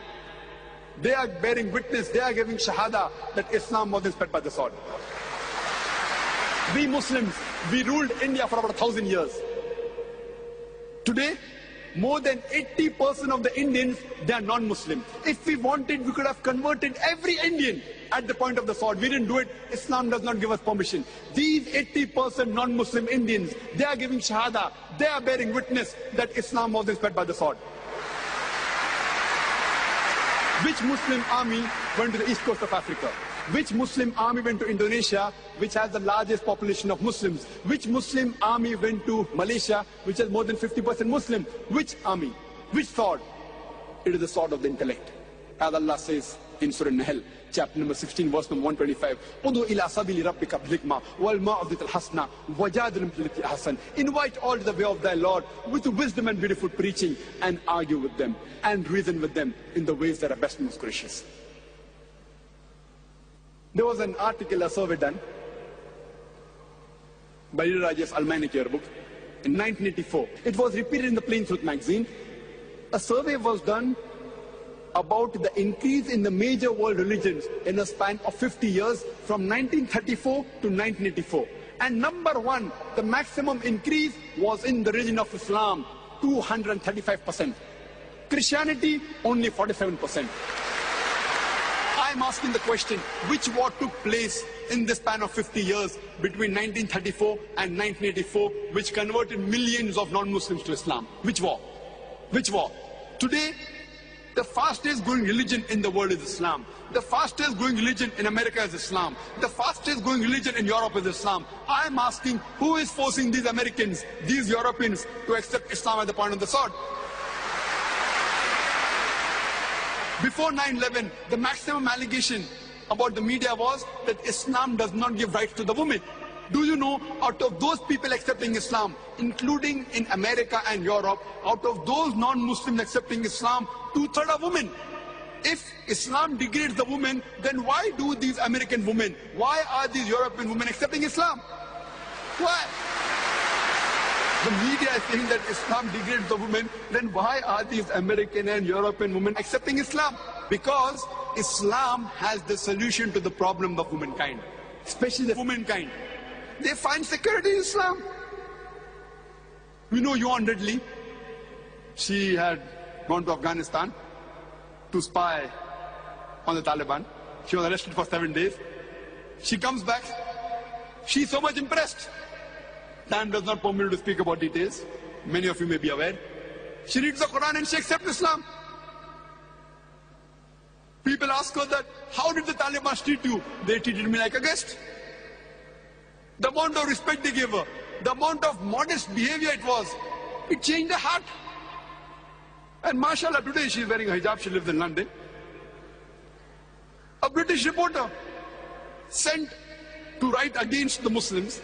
they are bearing witness, they are giving shahada that Islam wasn't spread by the sword. We Muslims, we ruled India for about 1,000 years. Today, more than 80% of the Indians, they are non-Muslim. If we wanted, we could have converted every Indian at the point of the sword. We didn't do it. Islam does not give us permission. These 80% non-Muslim Indians, they are giving shahada. They are bearing witness that Islam was inspired by the sword. Which Muslim army went to the east coast of Africa? Which Muslim army went to Indonesia, which has the largest population of Muslims? Which Muslim army went to Malaysia, which has more than 50% Muslim? Which army? Which sword? It is the sword of the intellect. As Allah says in Surah Nahl, chapter number 16, verse number 125, "Udu ila sabili rabbika bil-hikma wal ma'udatil hasana wajadilhum billati ahsan." Invite all to the way of thy Lord with wisdom and beautiful preaching, and argue with them and reason with them in the ways that are best and most gracious. There was an article, a survey done by Rajesh Almaini's yearbook in 1984. It was repeated in the Plain Truth magazine. A survey was done about the increase in the major world religions in a span of 50 years from 1934 to 1984. And number one, the maximum increase was in the religion of Islam, 235%. Christianity, only 47%. I'm asking the question, which war took place in the span of 50 years between 1934 and 1984, which converted millions of non-Muslims to Islam? Which war? Which war? Today, the fastest growing religion in the world is Islam. The fastest growing religion in America is Islam. The fastest growing religion in Europe is Islam. I'm asking, who is forcing these Americans, these Europeans, to accept Islam at the point of the sword? Before 9/11, the maximum allegation about the media was that Islam does not give rights to the woman. Do you know, out of those people accepting Islam, including in America and Europe, out of those non-Muslims accepting Islam, 2/3 are women. If Islam degrades the woman, then why do these American women, why are these European women accepting Islam? Why? The media is saying that Islam degrades the woman, then why are these American and European women accepting Islam? Because Islam has the solution to the problem of womankind, especially the womankind. They find security in Islam. We know Yuan Ridley. She had gone to Afghanistan to spy on the Taliban. She was arrested for 7 days. She comes back. She's so much impressed. Time does not permit me to speak about details. Many of you may be aware. She reads the Quran and she accepts Islam. People ask her that, how did the Taliban treat you? They treated me like a guest. The amount of respect they gave her, the amount of modest behavior it was, it changed her heart. And mashallah, today she is wearing a hijab, she lives in London. A British reporter sent to write against the Muslims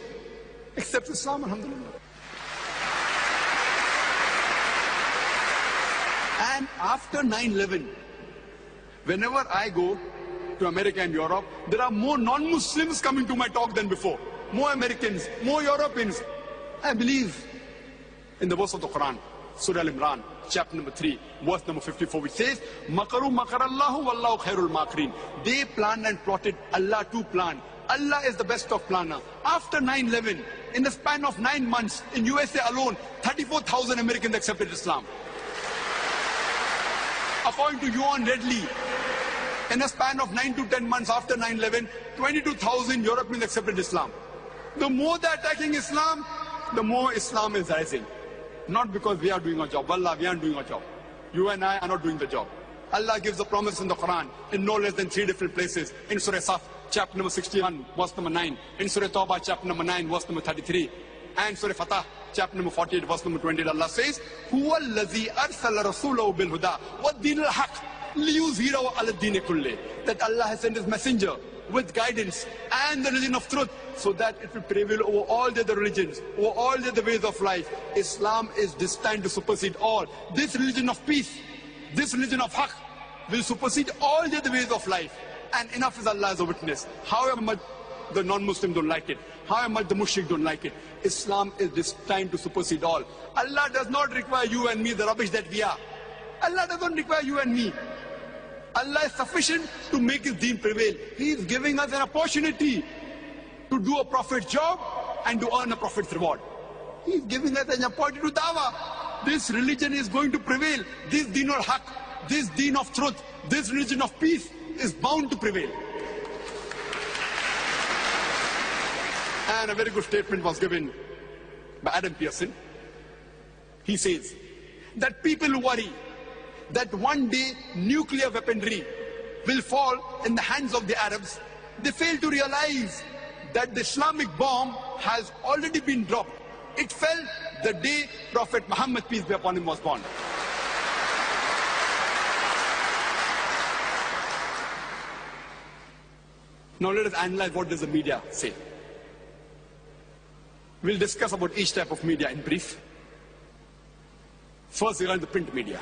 accepts Islam, alhamdulillah. And after 9/11, whenever I go to America and Europe, there are more non-Muslims coming to my talk than before. More Americans, more Europeans. I believe in the verse of the Quran, Surah Al-Imran, chapter number 3, verse number 54, which says, "Makaru makarallahu wallahu khairul makirin." They planned and plotted, Allah too planned. Allah is the best of planner. After 9/11, in the span of 9 months, in USA alone, 34,000 Americans accepted Islam. According to Yuan Ridley, in a span of 9 to 10 months after 9/11, 22,000 Europeans accepted Islam. The more they're attacking Islam, the more Islam is rising. Not because we are doing our job. Wallah, we aren't doing our job. You and I are not doing the job. Allah gives a promise in the Quran in no less than 3 different places. In Surah Saf, chapter number 61, verse number 9. In Surah Tawbah, chapter number 9, verse number 33. And Surah Fatah, chapter number 48, verse number 20. Allah says, "Huwa allazi arsala rasulahu bil huda wa dinil haq liyuzhirahu ala dini kulli." That Allah has sent His messenger with guidance and the religion of truth, so that it will prevail over all the other religions, over all the other ways of life. Islam is destined to supersede all. This religion of peace, this religion of haqq, will supersede all the other ways of life. And enough is Allah as a witness. However much the non-Muslim don't like it, however much the mushrik don't like it, Islam is destined to supersede all. Allah does not require you and me the rubbish that we are. Allah doesn't require you and me. Allah is sufficient to make His deen prevail. He is giving us an opportunity to do a prophet's job and to earn a prophet's reward. He's giving us an opportunity to dawah. This religion is going to prevail. This deen al-haq, this deen of truth, this religion of peace is bound to prevail. And a very good statement was given by Adam Pearson. He says that people worry that one day nuclear weaponry will fall in the hands of the Arabs. They fail to realize that the Islamic bomb has already been dropped. It fell the day Prophet Muhammad, peace be upon him, was born. Now let us analyze what does the media say. We'll discuss about each type of media in brief. First, regarding the print media.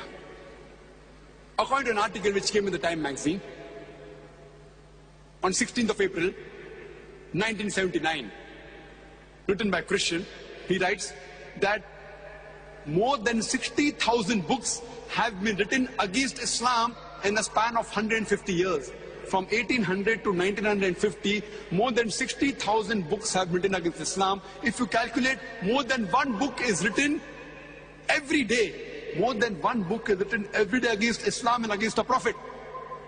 According to an article which came in the Time magazine, on 16th of April, 1979, written by Christian, he writes that more than 60,000 books have been written against Islam in a span of 150 years. From 1800 to 1950, more than 60,000 books have been written against Islam. If you calculate, more than one book is written every day. More than one book is written every day against Islam and against a prophet.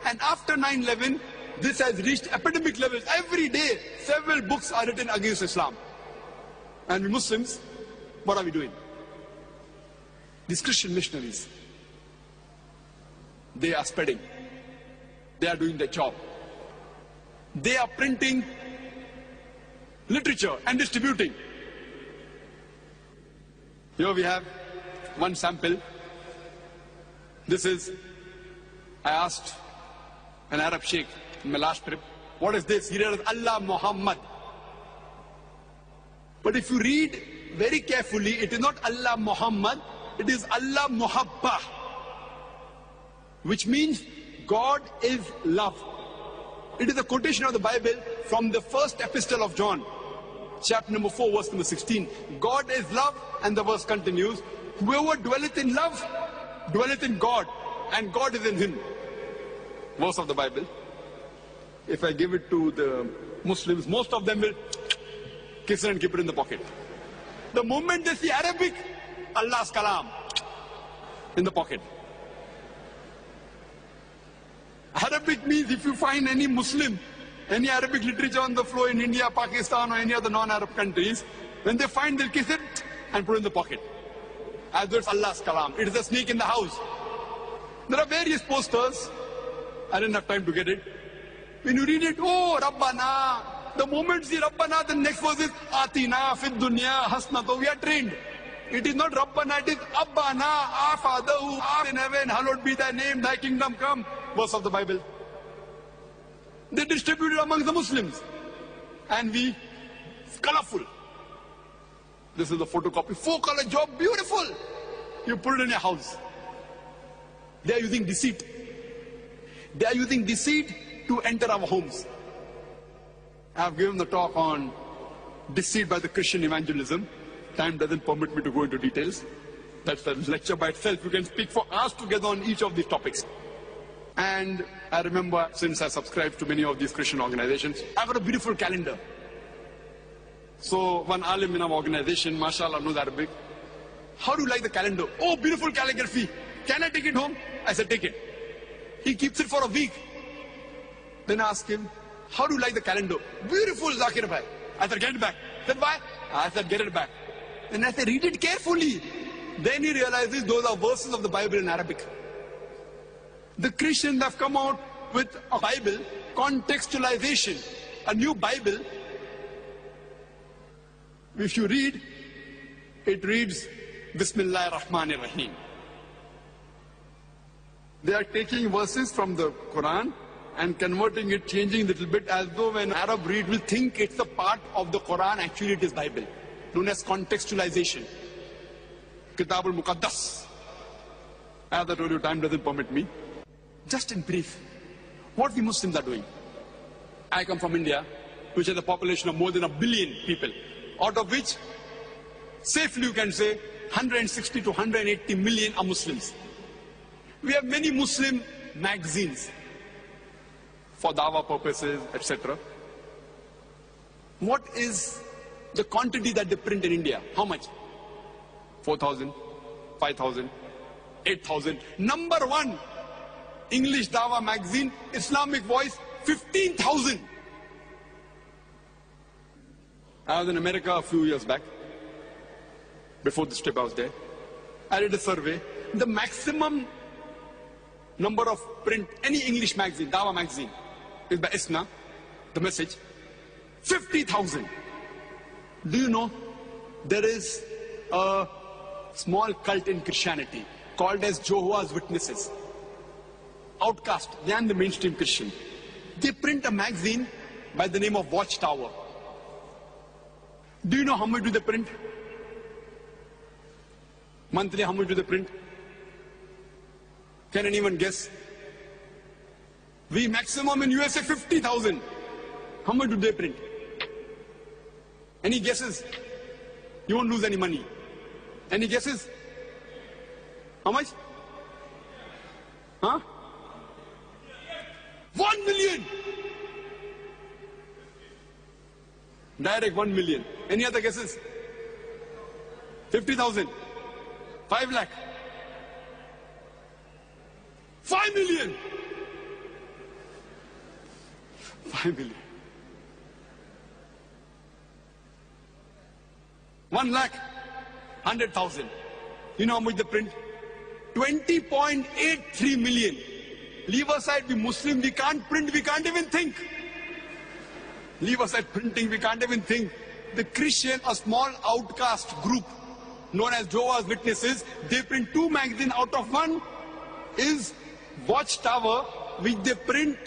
And after 9/11, this has reached epidemic levels. Every day, several books are written against Islam. And we Muslims, what are we doing? These Christian missionaries, they are spreading. They are doing their job. They are printing literature and distributing. Here we have one sample. This is, I asked an Arab sheikh in my last trip, what is this? He read Allah Muhammad. But if you read very carefully, it is not Allah Muhammad, it is Allah Muhabba, which means God is love. It is a quotation of the Bible from the first epistle of John, chapter number 4, verse number 16. God is love, and the verse continues, whoever dwelleth in love, dwelleth in God, and God is in him. Verse of the Bible. If I give it to the Muslims, most of them will kiss it and keep it in the pocket. The moment they see Arabic, Allah's kalam in the pocket. Arabic means if you find any Muslim, any Arabic literature on the floor in India, Pakistan, or any other non-Arab countries, when they find, they'll kiss it and put it in the pocket. As though it's Allah's kalam. It is a snake in the house. There are various posters. I didn't have time to get it. When you read it, oh, Rabbana. The moment you see Rabbana, the next verse is Atina, Fid Dunya, Hasnato. We are trained. It is not Rabbana, it is Abbana, our Father who art in heaven, hallowed be thy name, thy kingdom come. Verse of the Bible. They distributed among the Muslims. And it's colorful. This is the photocopy. 4-color job, beautiful. You put it in your house. They are using deceit. They are using deceit to enter our homes. I have given the talk on deceit by the Christian evangelism. Time doesn't permit me to go into details. That's a lecture by itself. You can speak for hours together on each of these topics. And I remember, since I subscribe to many of these Christian organizations, I've got a beautiful calendar. So one alim in our organization, mashallah, knows Arabic. How do you like the calendar? Oh, beautiful calligraphy. Can I take it home? I said, take it. He keeps it for a week. Then I asked him, how do you like the calendar? Beautiful, Zakir bhai. I said, get it back. He said, why? I said, get it back. Then I said, read it carefully. Then he realizes those are verses of the Bible in Arabic. The Christians have come out with a Bible, contextualization, a new Bible. If you read, it reads, Bismillahir Rahmanir Rahim. They are taking verses from the Quran and converting it, changing a little bit, as though when Arab read will think it's a part of the Quran, actually it is Bible, known as contextualization. Kitab al-Muqaddas. As I told you, time doesn't permit me. Just in brief, what we Muslims are doing. I come from India, which has a population of more than 1 billion people, out of which, safely you can say, 160 to 180 million are Muslims. We have many Muslim magazines for dawah purposes, etc. What is the quantity that they print in India. How much? 4,000, 5,000, 8,000. Number one, English Dawa magazine, Islamic Voice, 15,000. I was in America a few years back. Before this trip I was there. I did a survey. The maximum number of print, any English magazine, Dawa magazine, is by ISNA, the message, 50,000. Do you know, there is a small cult in Christianity called as Jehovah's Witnesses. Outcast, they are the mainstream Christian. They print a magazine by the name of Watchtower. Do you know how much do they print? Monthly, how much do they print? Can anyone guess? We maximum in USA 50,000. How much do they print? Any guesses? You won't lose any money. Any guesses? How much? Huh? 1 million. Direct 1 million. Any other guesses? 50,000. 5 lakh. 5 million. 5 million. 1 lakh. 100,000. You know how much they print? 20.83 million. Leave aside the Muslim, we can't print, we can't even think. Leave aside printing, we can't even think. The Christian, a small outcast group known as Jehovah's Witnesses, they print 2 magazines out of 1 is Watchtower, which they print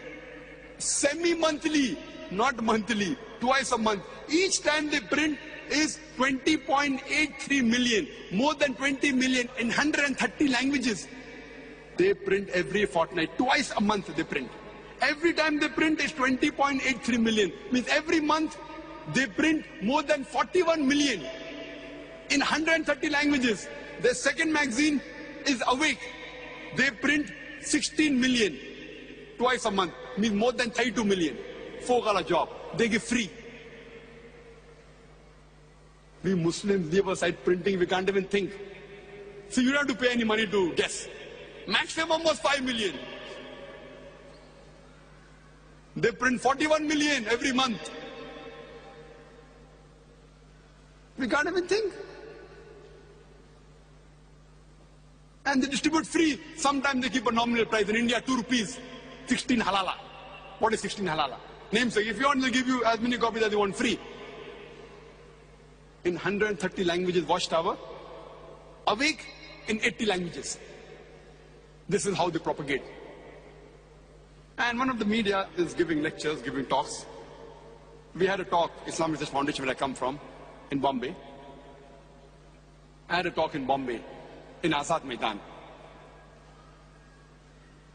semi-monthly, not monthly, twice a month. Each time they print is 20.83 million, more than 20 million in 130 languages. They print every fortnight, twice a month they print. Every time they print is 20.83 million. Means every month they print more than 41 million in 130 languages. Their second magazine is Awake. They print 16 million twice a month. Means more than 32 million. 4 job. They give free. We Muslims leave aside printing, we can't even think. So you don't have to pay any money to guess. Maximum was 5 million. They print 41 million every month. We can't even think. And they distribute free. Sometimes they keep a nominal price. In India, 2 rupees. 16 halala. What is 16 halala? Namesake. If you want, they'll give you as many copies as you want free. In 130 languages, Watchtower. Awake in 80 languages. This is how they propagate. And one of the media is giving lectures, giving talks. We had a talk, Islamic Research Foundation, where I come from, in Bombay. I had a talk in Bombay, in Azad Maidan.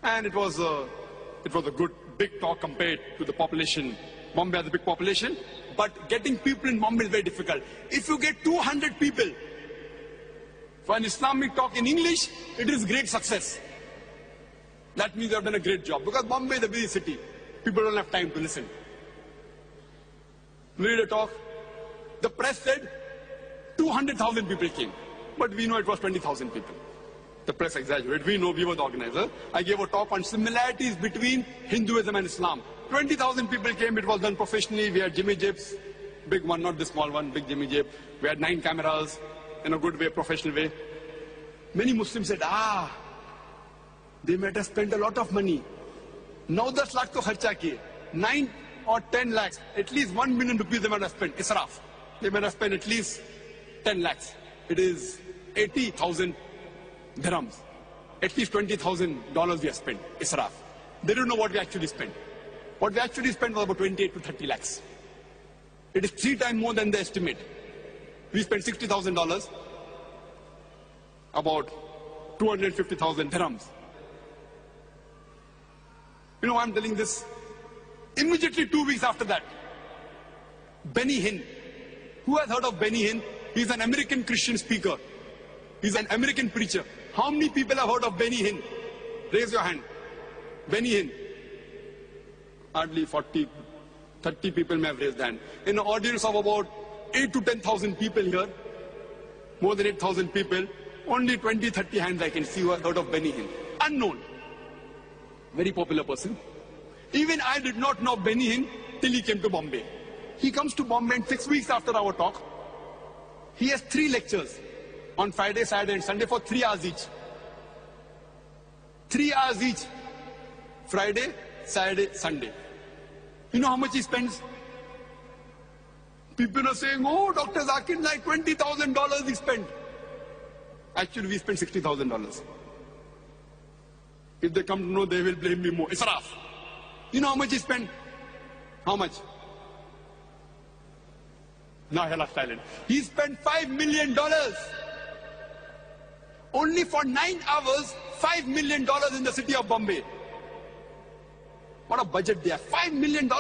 And it was a good, big talk compared to the population. Bombay has a big population, but getting people in Bombay is very difficult. If you get 200 people for an Islamic talk in English, it is great success. That means you have done a great job. Because Bombay is a busy city. People don't have time to listen. We did a talk. The press said 200,000 people came. But we know it was 20,000 people. The press exaggerated. We know we were the organizer. I gave a talk on similarities between Hinduism and Islam. 20,000 people came. It was done professionally. We had Jimmy Jibs. Big one, not the small one. Big Jimmy Jib. We had 9 cameras. In a good way, professional way. Many Muslims said, they might have spent a lot of money. 9-10 lakh to kharcha kiye. 9 or 10 lakhs. At least 1 million rupees they might have spent. Israf. They might have spent at least 10 lakhs. It is 80,000 dirhams. At least $20,000 we have spent. Israf. They don't know what we actually spent. What we actually spent was about 28 to 30 lakhs. It is 3 times more than the estimate. We spent $60,000. About 250,000 dirhams. You know why I'm telling this? Immediately 2 weeks after that, Benny Hinn. Who has heard of Benny Hinn? He's an American Christian speaker. He's an American preacher. How many people have heard of Benny Hinn? Raise your hand. Benny Hinn. Hardly 40, 30 people may have raised their hand. In an audience of about 8 to 10,000 people here, more than 8,000 people, only 20, 30 hands I can see who have heard of Benny Hinn. Unknown. Very popular person. Even I did not know Benny Hinn till he came to Bombay. He comes to Bombay and 6 weeks after our talk, he has 3 lectures on Friday, Saturday and Sunday for 3 hours each. 3 hours each. Friday, Saturday, Sunday. You know how much he spends? People are saying, oh, Dr. Zakir Naik, $20,000 he spent. Actually, we spent $60,000. If they come to know, they will blame me more. Israf. You know how much he spent? How much? Now hell silent. He spent $5 million. Only for 9 hours, $5 million in the city of Bombay. What a budget they have. $5 million.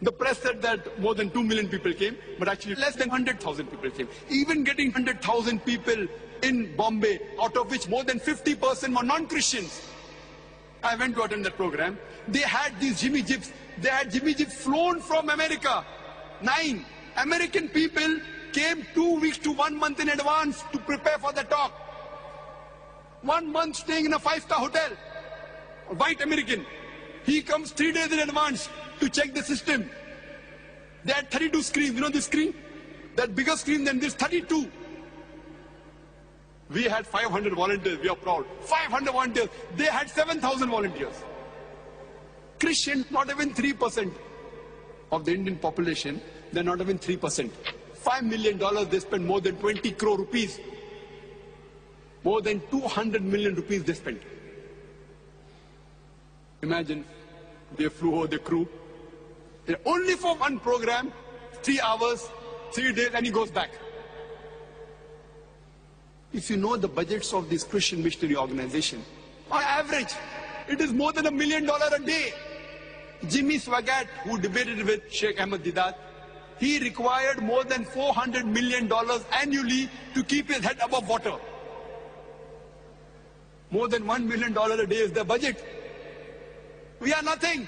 The press said that more than 2 million people came, but actually less than 100,000 people came. Even getting 100,000 people in Bombay, out of which more than 50% were non-Christians. I went to attend that program. They had these Jimmy Jeeps. They had Jimmy Jeeps flown from America. 9 American people came 2 weeks to 1 month in advance to prepare for the talk. 1 month staying in a 5-star hotel. A white American. He comes 3 days in advance to check the system. They had 32 screens. You know this screen? That bigger screen than this, 32. We had 500 volunteers. We are proud. 500 volunteers. They had 7,000 volunteers. Christians, not even 3% of the Indian population. They're not even 3%. $5 million, they spent more than 20 crore rupees. More than 200 million rupees they spent. Imagine, they flew over the crew. Only for one program, 3 hours, 3 days, and he goes back. If you know the budgets of this Christian missionary organization, on average, it is more than $1 million a day. Jimmy Swaggart, who debated with Sheikh Ahmed Deedat, he required more than $400 million annually to keep his head above water. More than $1 million a day is their budget. We are nothing.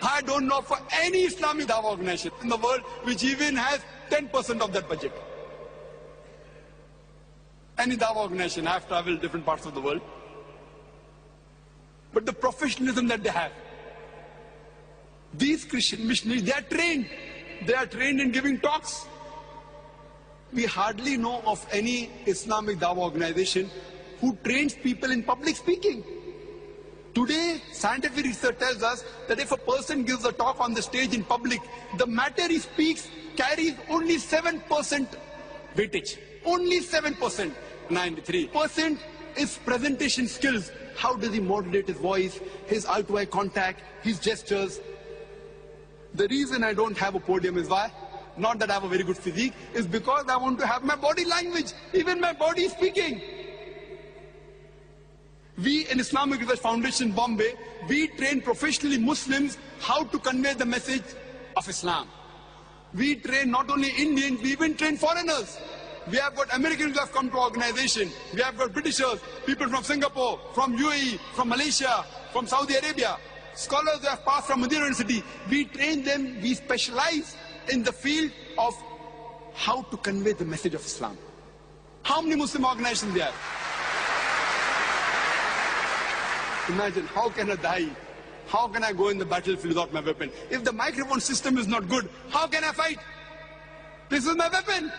I don't know for any Islamic Dawah organization in the world which even has 10% of that budget. Any Dawah organization, I have traveled different parts of the world. But the professionalism that they have, these Christian missionaries, they are trained. They are trained in giving talks. We hardly know of any Islamic Dawah organization who trains people in public speaking. Today, scientific research tells us that if a person gives a talk on the stage in public, the matter he speaks carries only 7% weightage. Only 7%. 93% is presentation skills. How does he modulate his voice, his eye-to-eye contact, his gestures? The reason I don't have a podium is why? Not that I have a very good physique, is because I want to have my body language, even my body speaking. We in Islamic Research Foundation, Bombay, we train professionally Muslims how to convey the message of Islam. We train not only Indians, we even train foreigners. We have got Americans who have come to our organization. We have got Britishers, people from Singapore, from UAE, from Malaysia, from Saudi Arabia. Scholars who have passed from Madinah University. We train them, we specialize in the field of how to convey the message of Islam. How many Muslim organizations there are? Imagine, how can I die? How can I go in the battlefield without my weapon? If the microphone system is not good, how can I fight? This is my weapon.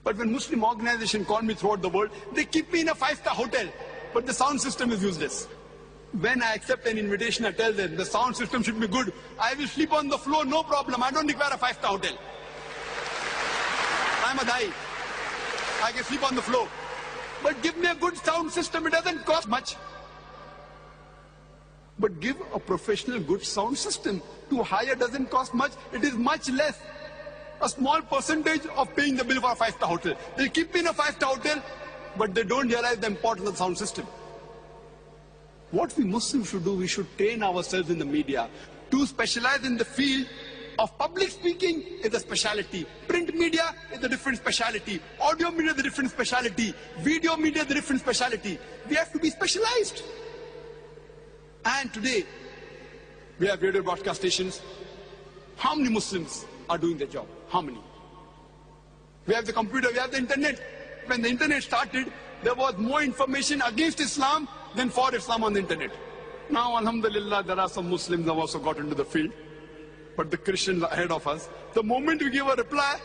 But when Muslim organizations call me throughout the world, they keep me in a 5-star hotel. But the sound system is useless. When I accept an invitation, I tell them the sound system should be good. I will sleep on the floor, no problem. I don't require a 5-star hotel. I'm a Dai. I can sleep on the floor. But give me a good sound system, it doesn't cost much. But give a professional good sound system. To hire doesn't cost much, it is much less. A small percentage of paying the bill for a 5-star hotel. They keep me in a 5-star hotel, but they don't realize the importance of the sound system. What we Muslims should do, we should train ourselves in the media to specialize in the field of public speaking is a specialty. Print media is a different specialty. Audio media is a different specialty. Video media is a different specialty. We have to be specialized. And today, We have radio broadcast stations. How many Muslims are doing their job? How many? We have the computer, we have the internet. When the internet started, there was more information against Islam than for Islam on the internet. Now, alhamdulillah, there are some Muslims who have also got into the field. But the Christians are ahead of us. The moment we give a reply,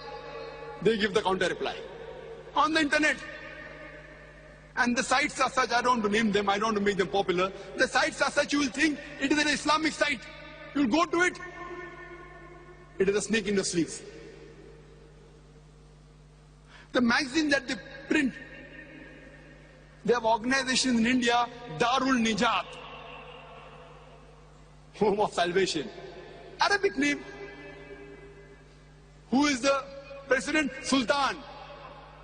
they give the counter reply. On the internet. And the sites are such, I don't want to name them, I don't want to make them popular. The sites are such, you will think it is an Islamic site. You will go to it. It is a snake in the sleeves. The magazine that they print, they have organizations in India, Darul Nijat, Home of Salvation. Arabic name. Who is the president? Sultan.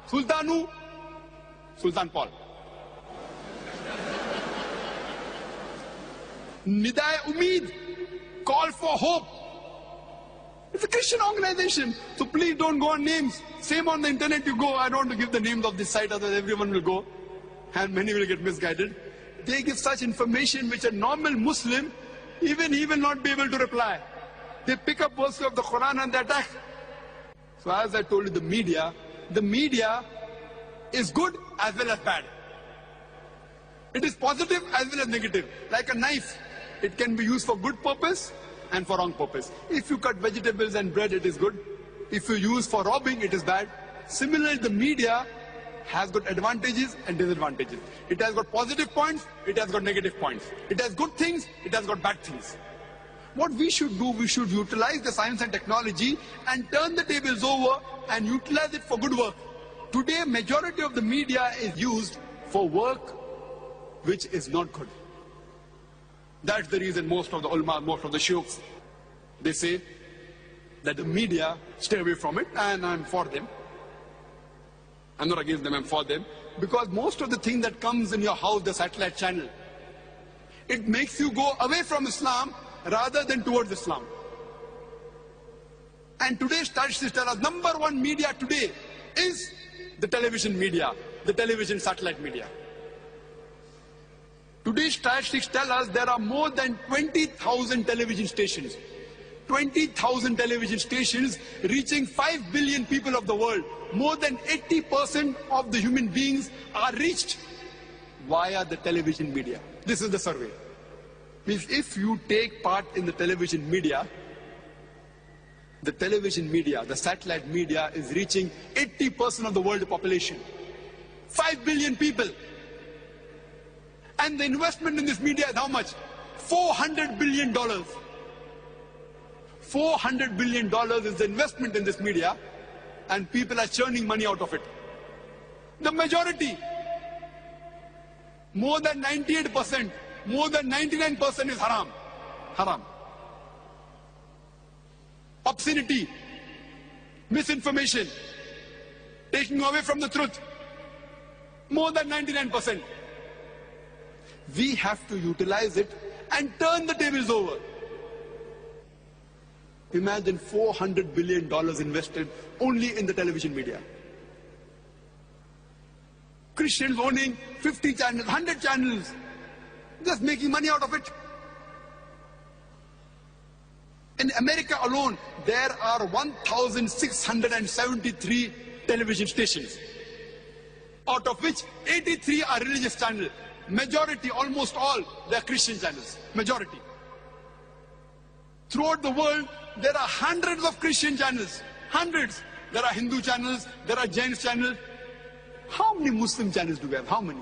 Sultan who? Sultan Paul. Nidai Umeed, call for hope. It's a Christian organization, so please don't go on names. Same on the internet you go, I don't want to give the names of this site, otherwise everyone will go, and many will get misguided. They give such information which a normal Muslim, even he will not be able to reply. They pick up verses of the Quran and they attack. So as I told you, the media is good as well as bad. It is positive as well as negative. Like a knife, it can be used for good purpose and for wrong purpose. If you cut vegetables and bread, it is good. If you use for robbing, it is bad. Similarly, the media has got advantages and disadvantages. It has got positive points, it has got negative points. It has good things, it has got bad things. What we should do, we should utilize the science and technology and turn the tables over and utilize it for good work. Today, majority of the media is used for work which is not good. That's the reason most of the ulama, most of the sheikhs, they say that the media, stay away from it, and I'm for them. I'm not against them, I'm for them. Because most of the thing that comes in your house, the satellite channel, it makes you go away from Islam rather than towards Islam. And today's statistics tell us number one media today is the television media, the television satellite media. Today's statistics tell us there are more than 20,000 television stations. 20,000 television stations reaching 5 billion people of the world. More than 80% of the human beings are reached via the television media. This is the survey. Means if you take part in the television media, the satellite media is reaching 80% of the world population. 5 billion people. And the investment in this media is how much? $400 billion. $400 billion is the investment in this media, and people are churning money out of it. The majority, more than 98%, more than 99% is haram. Haram. Obscenity, misinformation, taking away from the truth. More than 99%. We have to utilize it and turn the tables over. Imagine $400 billion invested only in the television media. Christians owning 50 channels, 100 channels, just making money out of it. In America alone, there are 1,673 television stations, out of which 83 are religious channels. Majority, almost all, they are Christian channels. Majority. Throughout the world, there are hundreds of Christian channels. Hundreds. There are Hindu channels, there are Jain channels. How many Muslim channels do we have? How many?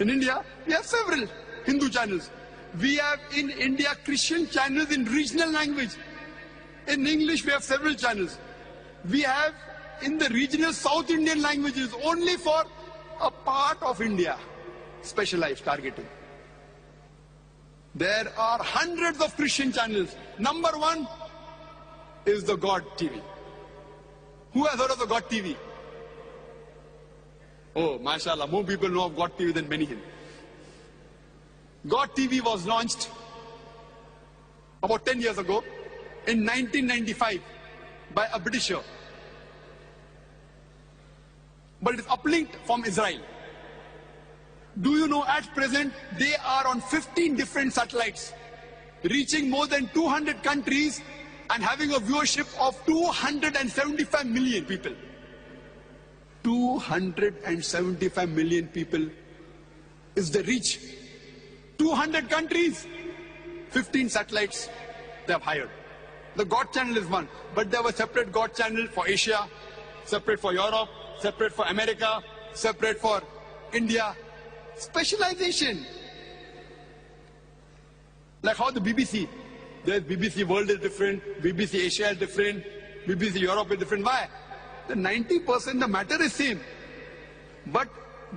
In India, we have several Hindu channels. We have in India Christian channels in regional language. In English, we have several channels. We have in the regional South Indian languages only for a part of India, specialized targeting. There are hundreds of Christian channels. Number one is the God TV. Who has heard of the God TV? Oh, mashallah, more people know of God TV than many here. God TV was launched about 10 years ago in 1995 by a Britisher. But it is uplinked from Israel. Do you know at present they are on 15 different satellites? reaching more than 200 countries and having a viewership of 275 million people. 275 million people is the reach. 200 countries, 15 satellites they have hired. The God channel is one, but they have a separate God channel for Asia, separate for Europe, separate for America, separate for India. Specialization. Like how the BBC, there's BBC World is different, BBC Asia is different, BBC Europe is different. Why? The 90% the matter is same. But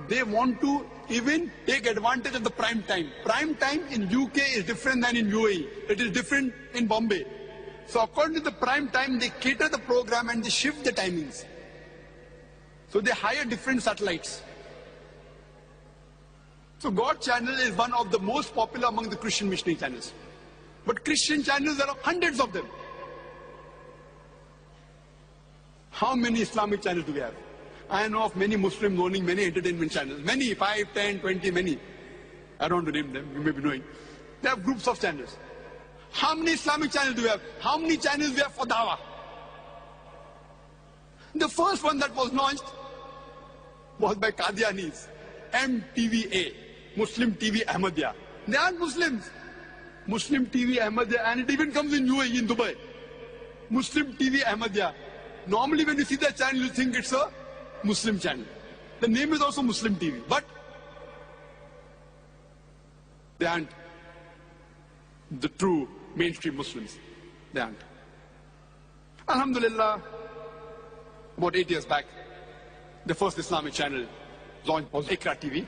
they want to even take advantage of the prime time. Prime time in UK is different than in UAE. It is different in Bombay. So according to the prime time, they cater the program and they shift the timings. So they hire different satellites. So God channel is one of the most popular among the Christian missionary channels. But Christian channels, there are hundreds of them. How many Islamic channels do we have? I know of many Muslims owning many entertainment channels. Many, 5, 10, 20, many. I don't want to name them, you may be knowing. They have groups of channels. How many Islamic channels do we have? How many channels we have for Dawah? The first one that was launched was by Qadianis, MTVA, Muslim TV Ahmadiyya. They aren't Muslims. Muslim TV Ahmadiyya, and it even comes in UAE, in Dubai. Muslim TV Ahmadiyya. Normally when you see that channel, you think it's a Muslim channel. The name is also Muslim TV, but they aren't the true mainstream Muslims. They aren't. Alhamdulillah, about 8 years back, the first Islamic channel launched was Iqra TV,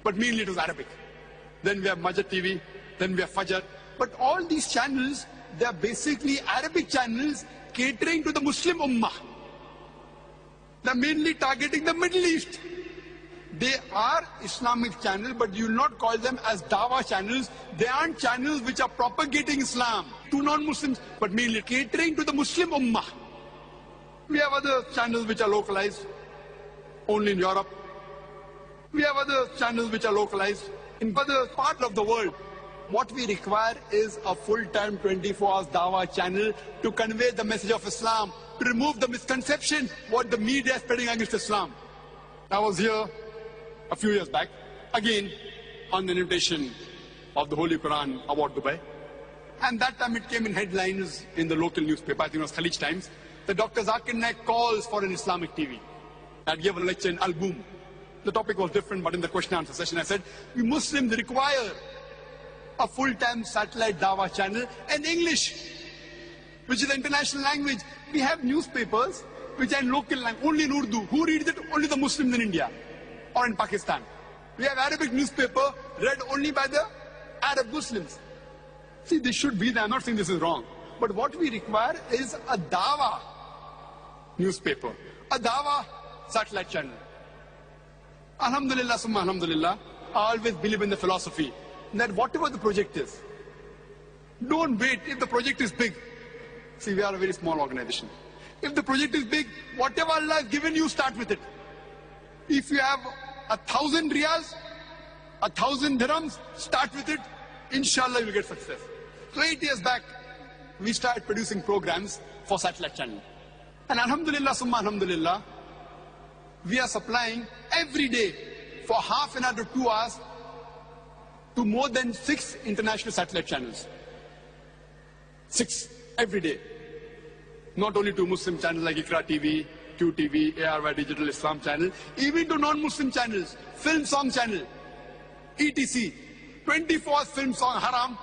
but mainly it was Arabic. Then we have Majid TV, then we have Fajr. But all these channels, they are basically Arabic channels catering to the Muslim Ummah. They are mainly targeting the Middle East. They are Islamic channels, but you will not call them as Dawah channels. They aren't channels which are propagating Islam to non-Muslims, but mainly catering to the Muslim Ummah. We have other channels which are localized, only in Europe. We have other channels which are localized in other parts of the world. What we require is a full-time 24 hours Dawah channel to convey the message of Islam, to remove the misconception what the media is spreading against Islam. I was here a few years back, again on the invitation of the Holy Quran Award Dubai. And that time it came in headlines in the local newspaper, I think it was Khalij Times, that Dr. Zakir Naik calls for an Islamic TV. I gave a lecture in Al-Boom. The topic was different, but in the question and answer session I said, we Muslims require a full-time satellite Dawah channel in English, which is the international language. We have newspapers which are in local language, only in Urdu. Who reads it? Only the Muslims in India or in Pakistan. We have Arabic newspaper read only by the Arab Muslims. See, this should be there. I'm not saying this is wrong. But what we require is a Dawah newspaper, a Dawah satellite channel. Alhamdulillah, summa alhamdulillah, I always believe in the philosophy that whatever the project is, don't wait if the project is big. See, we are a very small organization. If the project is big, whatever Allah has given you, start with it. If you have 1,000 riyals, 1,000 dirhams, start with it. Inshallah, you will get success. So 8 years back, we started producing programs for satellite channel. And alhamdulillah, summa alhamdulillah, we are supplying every day for half an hour to 2 hours to more than 6 international satellite channels. 6 every day. Not only to Muslim channels like Iqra TV, QTV, ARY Digital Islam channel, even to non-Muslim channels, film song channel, ETC, 24 film song haram,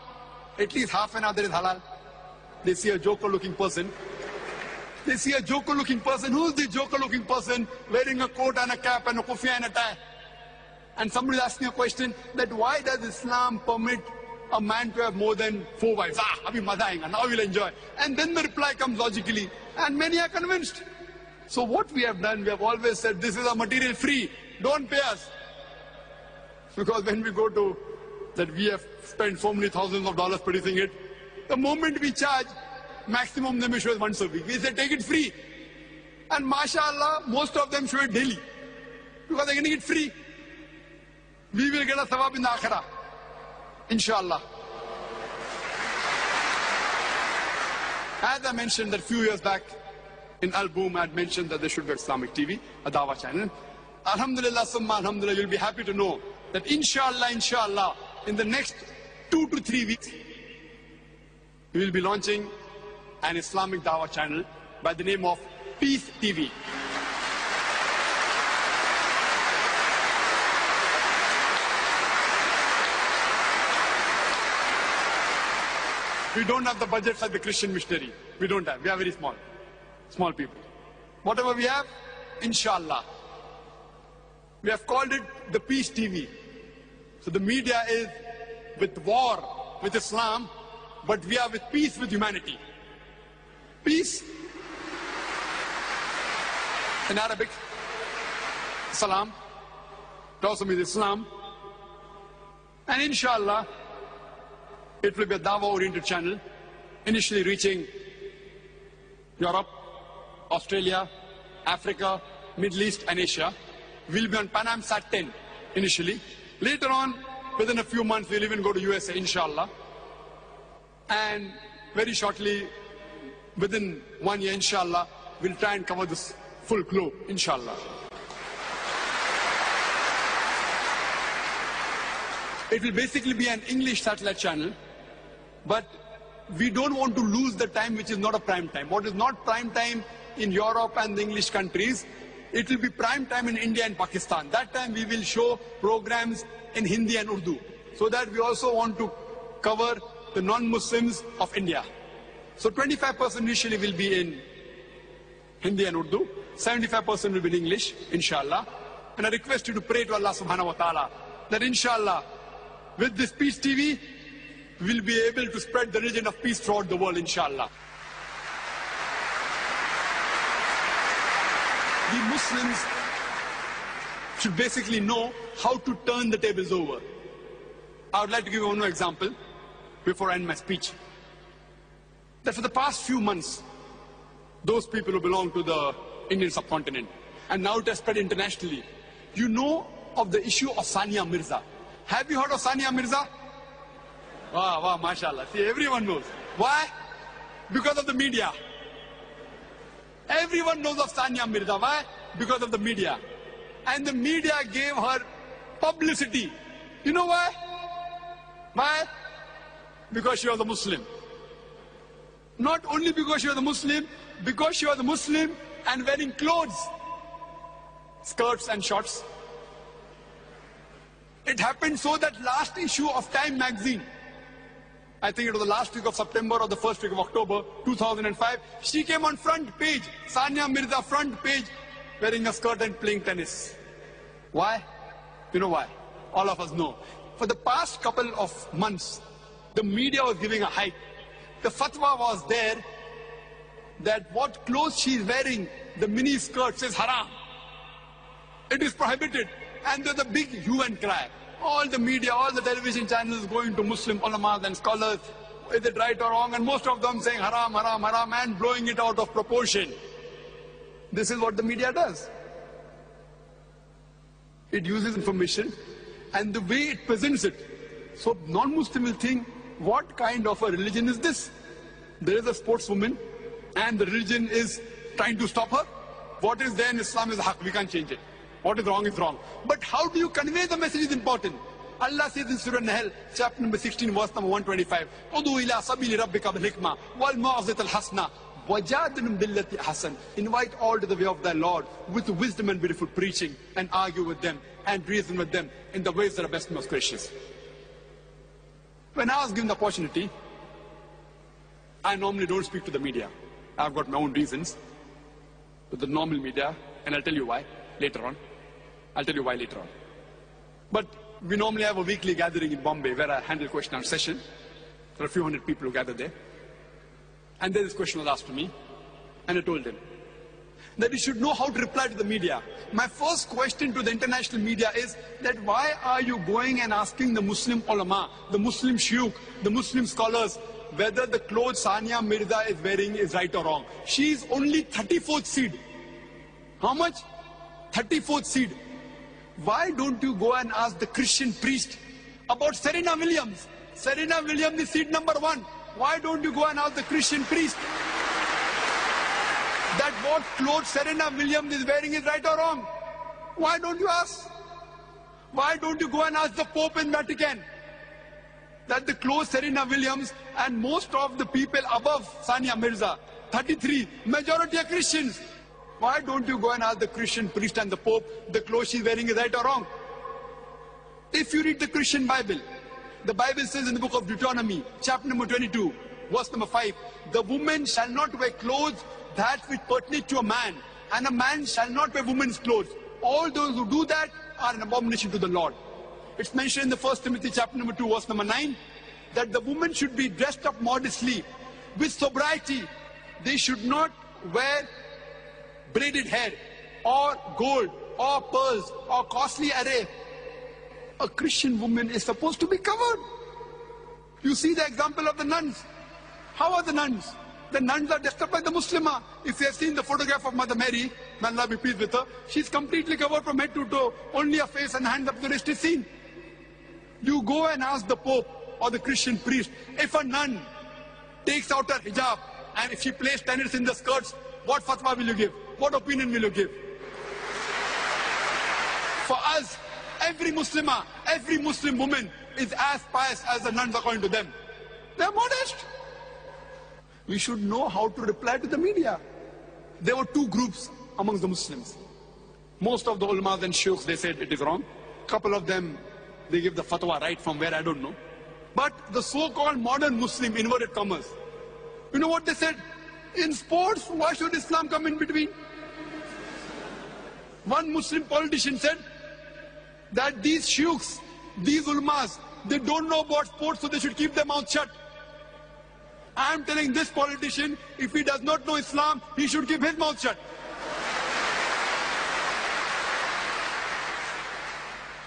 at least half an hour there is halal. They see a joker-looking person. They see a joker-looking person. Who's the joker-looking person wearing a coat and a cap and a kufiya and a tie? And somebody is asking a question that why does Islam permit a man to have more than 4 wives? Abhi maza aayega, now you'll enjoy. And then the reply comes logically. And many are convinced. So what we have done, we have always said, this is a material free. Don't pay us. Because when we go to that we have spent so many thousands of dollars producing it, the moment we charge, maximum them show is once a week. We say take it free. And mashallah, most of them show it daily. Because they're getting it free. We will get a thawab in the akhirah. Inshallah. As I mentioned that a few years back in Al-Boom, I had mentioned that there should be Islamic TV, a Dawah channel. Alhamdulillah, summa alhamdulillah, you'll be happy to know that inshallah, in the next 2 to 3 weeks, we will be launching an Islamic Dawah channel by the name of Peace TV. We don't have the budgets like the Christian missionary. We don't have. We are very small people. Whatever we have, inshallah. We have called it the Peace TV. So the media is with war with Islam, but we are with peace with humanity. Peace in Arabic, salam. It also means Islam. And inshallah, it will be a Dawah-oriented channel, initially reaching Europe, Australia, Africa, Middle East and Asia. We'll be on Panamsat 10 initially. Later on, within a few months, we'll even go to USA, inshallah. And very shortly, within 1 year, inshallah, we'll try and cover this full globe, inshallah. It will basically be an English satellite channel. But we don't want to lose the time which is not a prime time. What is not prime time in Europe and the English countries, it will be prime time in India and Pakistan. That time we will show programs in Hindi and Urdu. So that we also want to cover the non-Muslims of India. So 25% initially will be in Hindi and Urdu. 75% will be in English, inshallah. And I request you to pray to Allah subhanahu wa ta'ala that inshallah, with this Peace TV, we'll be able to spread the religion of peace throughout the world, inshallah. The Muslims should basically know how to turn the tables over. I would like to give you one more example before I end my speech. That for the past few months, those people who belong to the Indian subcontinent, and now it has spread internationally, you know of the issue of Sania Mirza. Have you heard of Sania Mirza? Wow, mashallah. See, everyone knows. Why? Because of the media. Everyone knows of Sania Mirza. Why? Because of the media. And the media gave her publicity. You know why? Why? Because she was a Muslim. Not only because she was a Muslim, because she was a Muslim and wearing clothes, skirts and shorts. It happened so that last issue of Time magazine, I think it was the last week of September or the first week of October 2005, she came on front page, Sania Mirza front page, wearing a skirt and playing tennis. Why? You know why? All of us know. For the past couple of months, the media was giving a hype. The fatwa was there that what clothes she is wearing, the mini skirt, is haram. It is prohibited. And there's a big hue and cry. All the media, all the television channels going to Muslim ulamas and scholars, is it right or wrong? And most of them saying haram, haram, haram, and blowing it out of proportion. This is what the media does. It uses information and the way it presents it. So non-Muslim will think, what kind of a religion is this? There is a sportswoman and the religion is trying to stop her. What is there in Islam is haq, we can't change it. What is wrong is wrong. But how do you convey the message is important. Allah says in Surah Nahl, chapter number 16, verse number 125, Udu ila sabili rabbika bil hikmah wal ma'azat al hasna wajadilum billati hasan. Invite all to the way of thy Lord with wisdom and beautiful preaching, and argue with them and reason with them in the ways that are best and most gracious. When I was given the opportunity, I normally don't speak to the media. I've got my own reasons with the normal media, and I'll tell you why later on. I'll tell you why later on. But we normally have a weekly gathering in Bombay where I handle question and answer session. There are a few hundred people who gather there. And then this question was asked to me, and I told them that you should know how to reply to the media. My first question to the international media is that why are you going and asking the Muslim ulama, the Muslim shuyukh, the Muslim scholars, whether the clothes Sania Mirza is wearing is right or wrong? She is only 34th seed. How much? 34th seed. Why don't you go and ask the Christian priest about Serena Williams? Serena Williams is seed number 1. Why don't you go and ask the Christian priest that what clothes Serena Williams is wearing is right or wrong? Why don't you ask? Why don't you go and ask the Pope in Vatican that the clothes Serena Williams and most of the people above Sania Mirza, 33, majority are Christians. Why don't you go and ask the Christian priest and the Pope the clothes she's wearing is right or wrong? If you read the Christian Bible, the Bible says in the book of Deuteronomy, chapter number 22, verse number 5, the woman shall not wear clothes that which pertain to a man, and a man shall not wear woman's clothes. All those who do that are an abomination to the Lord. It's mentioned in the 1 Timothy chapter number 2, verse number 9, that the woman should be dressed up modestly, with sobriety. They should not wear braided hair, or gold, or pearls, or costly array. A Christian woman is supposed to be covered. You see the example of the nuns. How are the nuns? The nuns are dressed up like the Muslimah. If you have seen the photograph of Mother Mary, may Allah be pleased with her, she's completely covered from head to toe. Only her face and hands up to the rest is seen. You go and ask the Pope or the Christian priest, if a nun takes out her hijab and if she plays tennis in the skirts, what fatwa will you give? What opinion will you give? For us, every Muslimah, every Muslim woman is as pious as the nuns according to them. They're modest. We should know how to reply to the media. There were two groups amongst the Muslims. Most of the ulamas and sheikhs, they said it is wrong. Couple of them, they give the fatwa right from where I don't know. But the so-called modern Muslim, inverted commas, you know what they said? In sports, why should Islam come in between? One Muslim politician said that these sheikhs, these ulamas, they don't know about sports, so they should keep their mouth shut. I am telling this politician, if he does not know Islam, he should keep his mouth shut.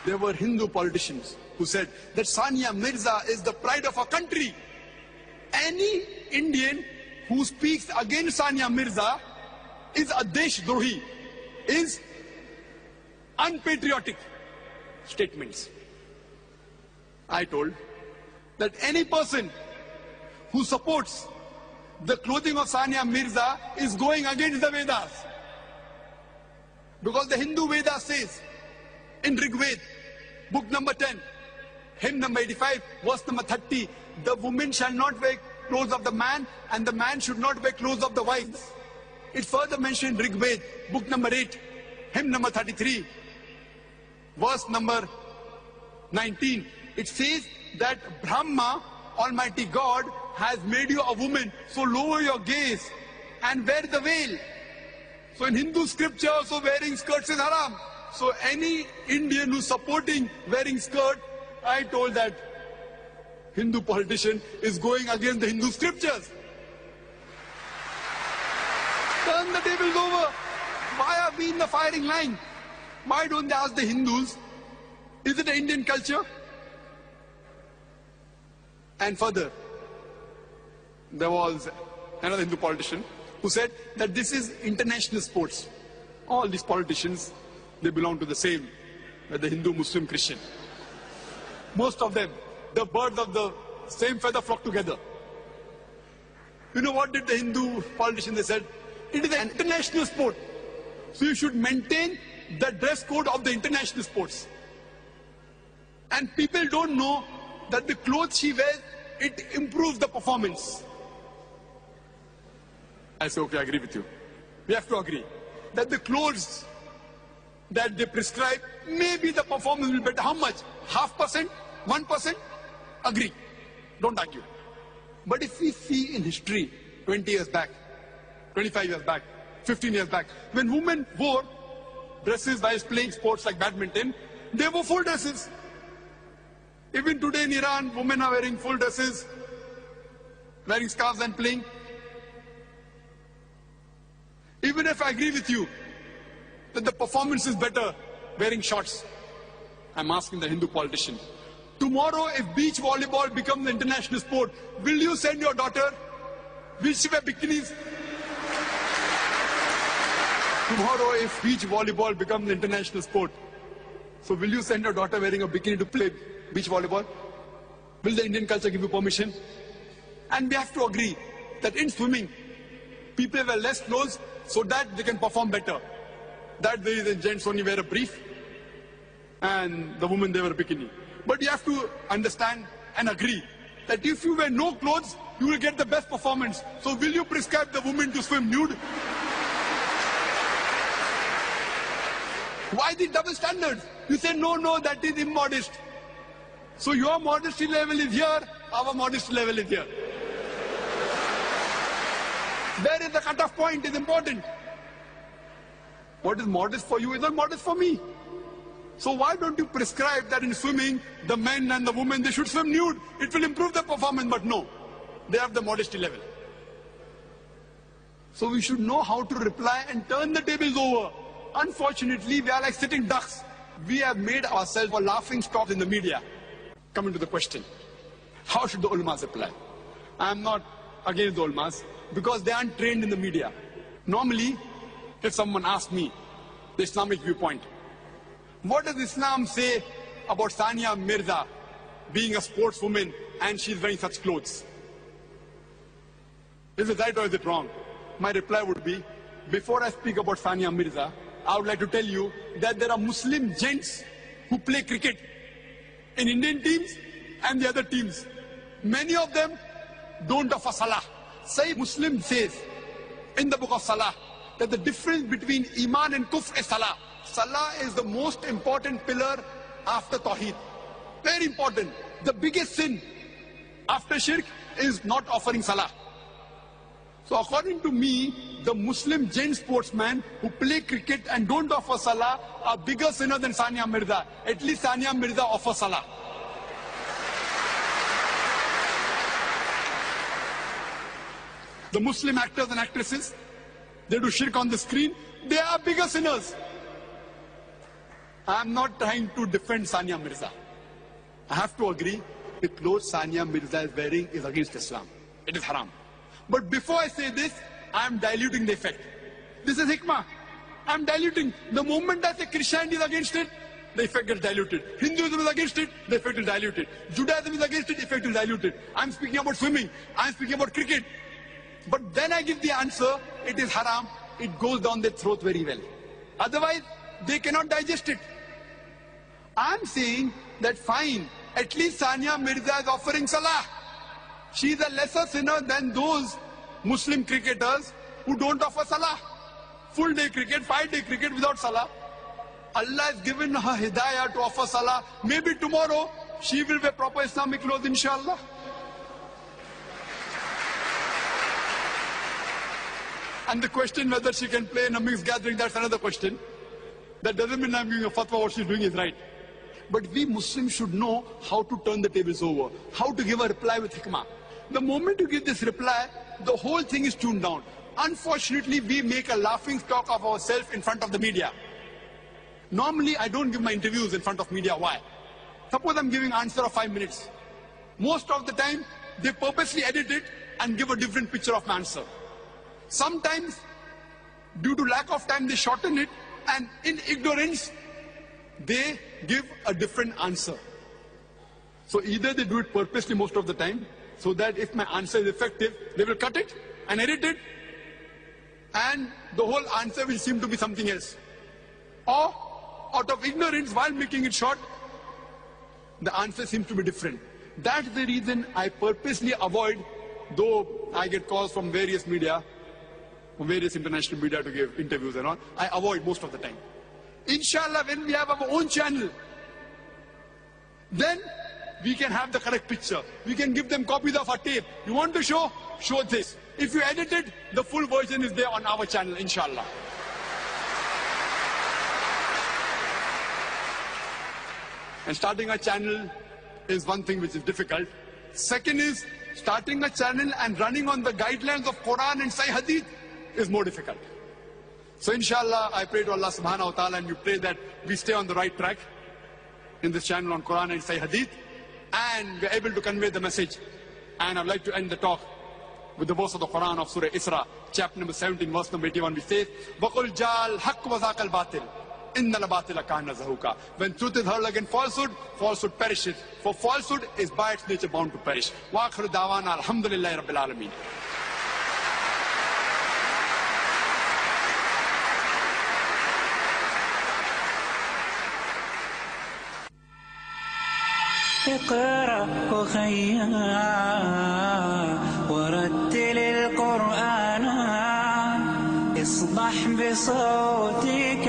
There were Hindu politicians who said that Sania Mirza is the pride of our country. Any Indian who speaks against Sania Mirza is a Deshdrohi, is unpatriotic statements. I told that any person who supports the clothing of Sania Mirza is going against the Vedas. Because the Hindu Veda says in Rig Veda, book number 10, hymn number 85, verse number 30, the woman shall not wear clothes of the man and the man should not wear clothes of the wives. It further mentioned in Rig Veda, book number 8, hymn number 33, verse number 19. It says that Brahma, Almighty God, has made you a woman, so lower your gaze and wear the veil. So in Hindu scripture also wearing skirts is haram. So any Indian who's supporting wearing skirt, I told that Hindu politician is going against the Hindu scriptures. Turn the tables over. Why are we in the firing line? Why don't they ask the Hindus, is it an Indian culture? And further, there was another Hindu politician who said that this is international sports. All these politicians, they belong to the same, the Hindu, Muslim, Christian. Most of them, the birds of the same feather flock together. You know what did the Hindu politician, they said? It is an international sport. So you should maintain the dress code of the international sports. And people don't know that the clothes she wears, it improves the performance. I say, okay, I agree with you. We have to agree that the clothes that they prescribe, maybe the performance will be better. How much? 0.5%? 1%? Agree. Don't argue. But if we see in history, 20 years back, 25 years back, 15 years back, when women wore dresses while playing sports like badminton, they wore full dresses. Even today in Iran, women are wearing full dresses, wearing scarves and playing. Even if I agree with you that the performance is better wearing shorts, I'm asking the Hindu politician, tomorrow if beach volleyball becomes the international sport, will you send your daughter? Will she wear bikinis? Tomorrow if beach volleyball becomes the international sport, so will you send your daughter wearing a bikini to play beach volleyball? Will the Indian culture give you permission? And we have to agree that in swimming, People wear less clothes so that they can perform better. That the reason gents only wear a brief and the women they wear a bikini. But you have to understand and agree that if you wear no clothes, you will get the best performance. So will you prescribe the women to swim nude? Why the double standards? You say, no, that is immodest. So your modesty level is here, our modesty level is here. Where is the cutoff point is important. What is modest for you is not modest for me. So why don't you prescribe that in swimming, the men and the women, they should swim nude? It will improve their performance, but no. They have the modesty level. So we should know how to reply and turn the tables over. Unfortunately, we are like sitting ducks. We have made ourselves a laughing stock in the media. Coming to the question, how should the ulmas reply? I am not against the ulmas because they aren't trained in the media. Normally, if someone asks me the Islamic viewpoint, what does Islam say about Sania Mirza being a sportswoman and she's wearing such clothes? Is it right or is it wrong? My reply would be, before I speak about Sania Mirza, I would like to tell you that there are Muslim gents who play cricket in Indian teams and the other teams. Many of them don't offer salah. Sahih Muslim says in the book of Salah that the difference between Iman and Kufr is Salah. Salah is the most important pillar after Tawheed. Very important. The biggest sin after Shirk is not offering Salah. So according to me, the Muslim gent sportsmen who play cricket and don't offer Salah are bigger sinner than Sania Mirza. At least Sania Mirza offers Salah. The Muslim actors and actresses, they do shirk on the screen, they are bigger sinners. I am not trying to defend Sania Mirza. I have to agree, the clothes Sania Mirza is wearing is against Islam. It is haram. But before I say this, I am diluting the effect. This is hikmah. I am diluting. The moment I say Christianity is against it, the effect gets diluted. Hinduism is against it, the effect is diluted. Judaism is against it, the effect is diluted. I am speaking about swimming. I am speaking about cricket. But then I give the answer, it is haram. It goes down their throat very well. Otherwise, they cannot digest it. I am saying that fine, at least Sania Mirza is offering Salah. She is a lesser sinner than those Muslim cricketers who don't offer Salah. Full day cricket, 5-day cricket without Salah. Allah has given her hidayah to offer Salah. Maybe tomorrow she will wear proper Islamic clothes, inshallah. And the question whether she can play in a mixed gathering, that's another question. That doesn't mean I'm giving a fatwa, what she's doing is right. But we Muslims should know how to turn the tables over, how to give a reply with hikmah. The moment you give this reply, the whole thing is tuned down. Unfortunately, we make a laughing stock of ourselves in front of the media. Normally, I don't give my interviews in front of media. Why? Suppose I'm giving an answer of 5 minutes. Most of the time, they purposely edit it and give a different picture of my answer. Sometimes, due to lack of time, they shorten it, and in ignorance, they give a different answer. So either they do it purposely most of the time, so that if my answer is effective, they will cut it and edit it, and the whole answer will seem to be something else. Or, out of ignorance, while making it short, the answer seems to be different. That's the reason I purposely avoid, though I get calls from various media, from various international media to give interviews and all, I avoid most of the time. Inshallah, when we have our own channel, then we can have the correct picture. We can give them copies of our tape. You want to show? Show this. If you edit it, the full version is there on our channel, inshallah. And starting a channel is one thing which is difficult. Second is, starting a channel and running on the guidelines of Quran and Sahih Hadith is more difficult. So inshallah, I pray to Allah subhanahu wa ta'ala, and you pray that we stay on the right track in this channel on Quran and Sahih Hadith, and we're able to convey the message. And I'd like to end the talk with the verse of the Quran of Surah Isra, chapter number 17, verse number 81, which says, وَقُلْ جَعَلْ حَقُّ وَذَاقَ الْبَاطِلِ إِنَّ الْبَاطِلَ كَانَ زَهُوقًا. When truth is hurled against falsehood, falsehood perishes. For falsehood is by its nature bound to perish. وَآخِرُ دَعْوَانَا الْحَمْدُ لِلَّهِ رَبِّ الْعَالَمِينَ. اقرأ أخيا ورتل القرآن، اصبح بصوتك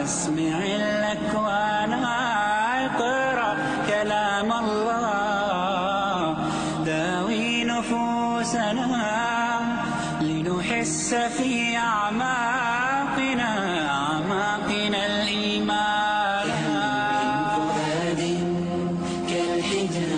أسمع الأكوان. اقرأ كلام الله داوي نفوسنا، لنحس في أعماقنا الإيمان. كالحجاب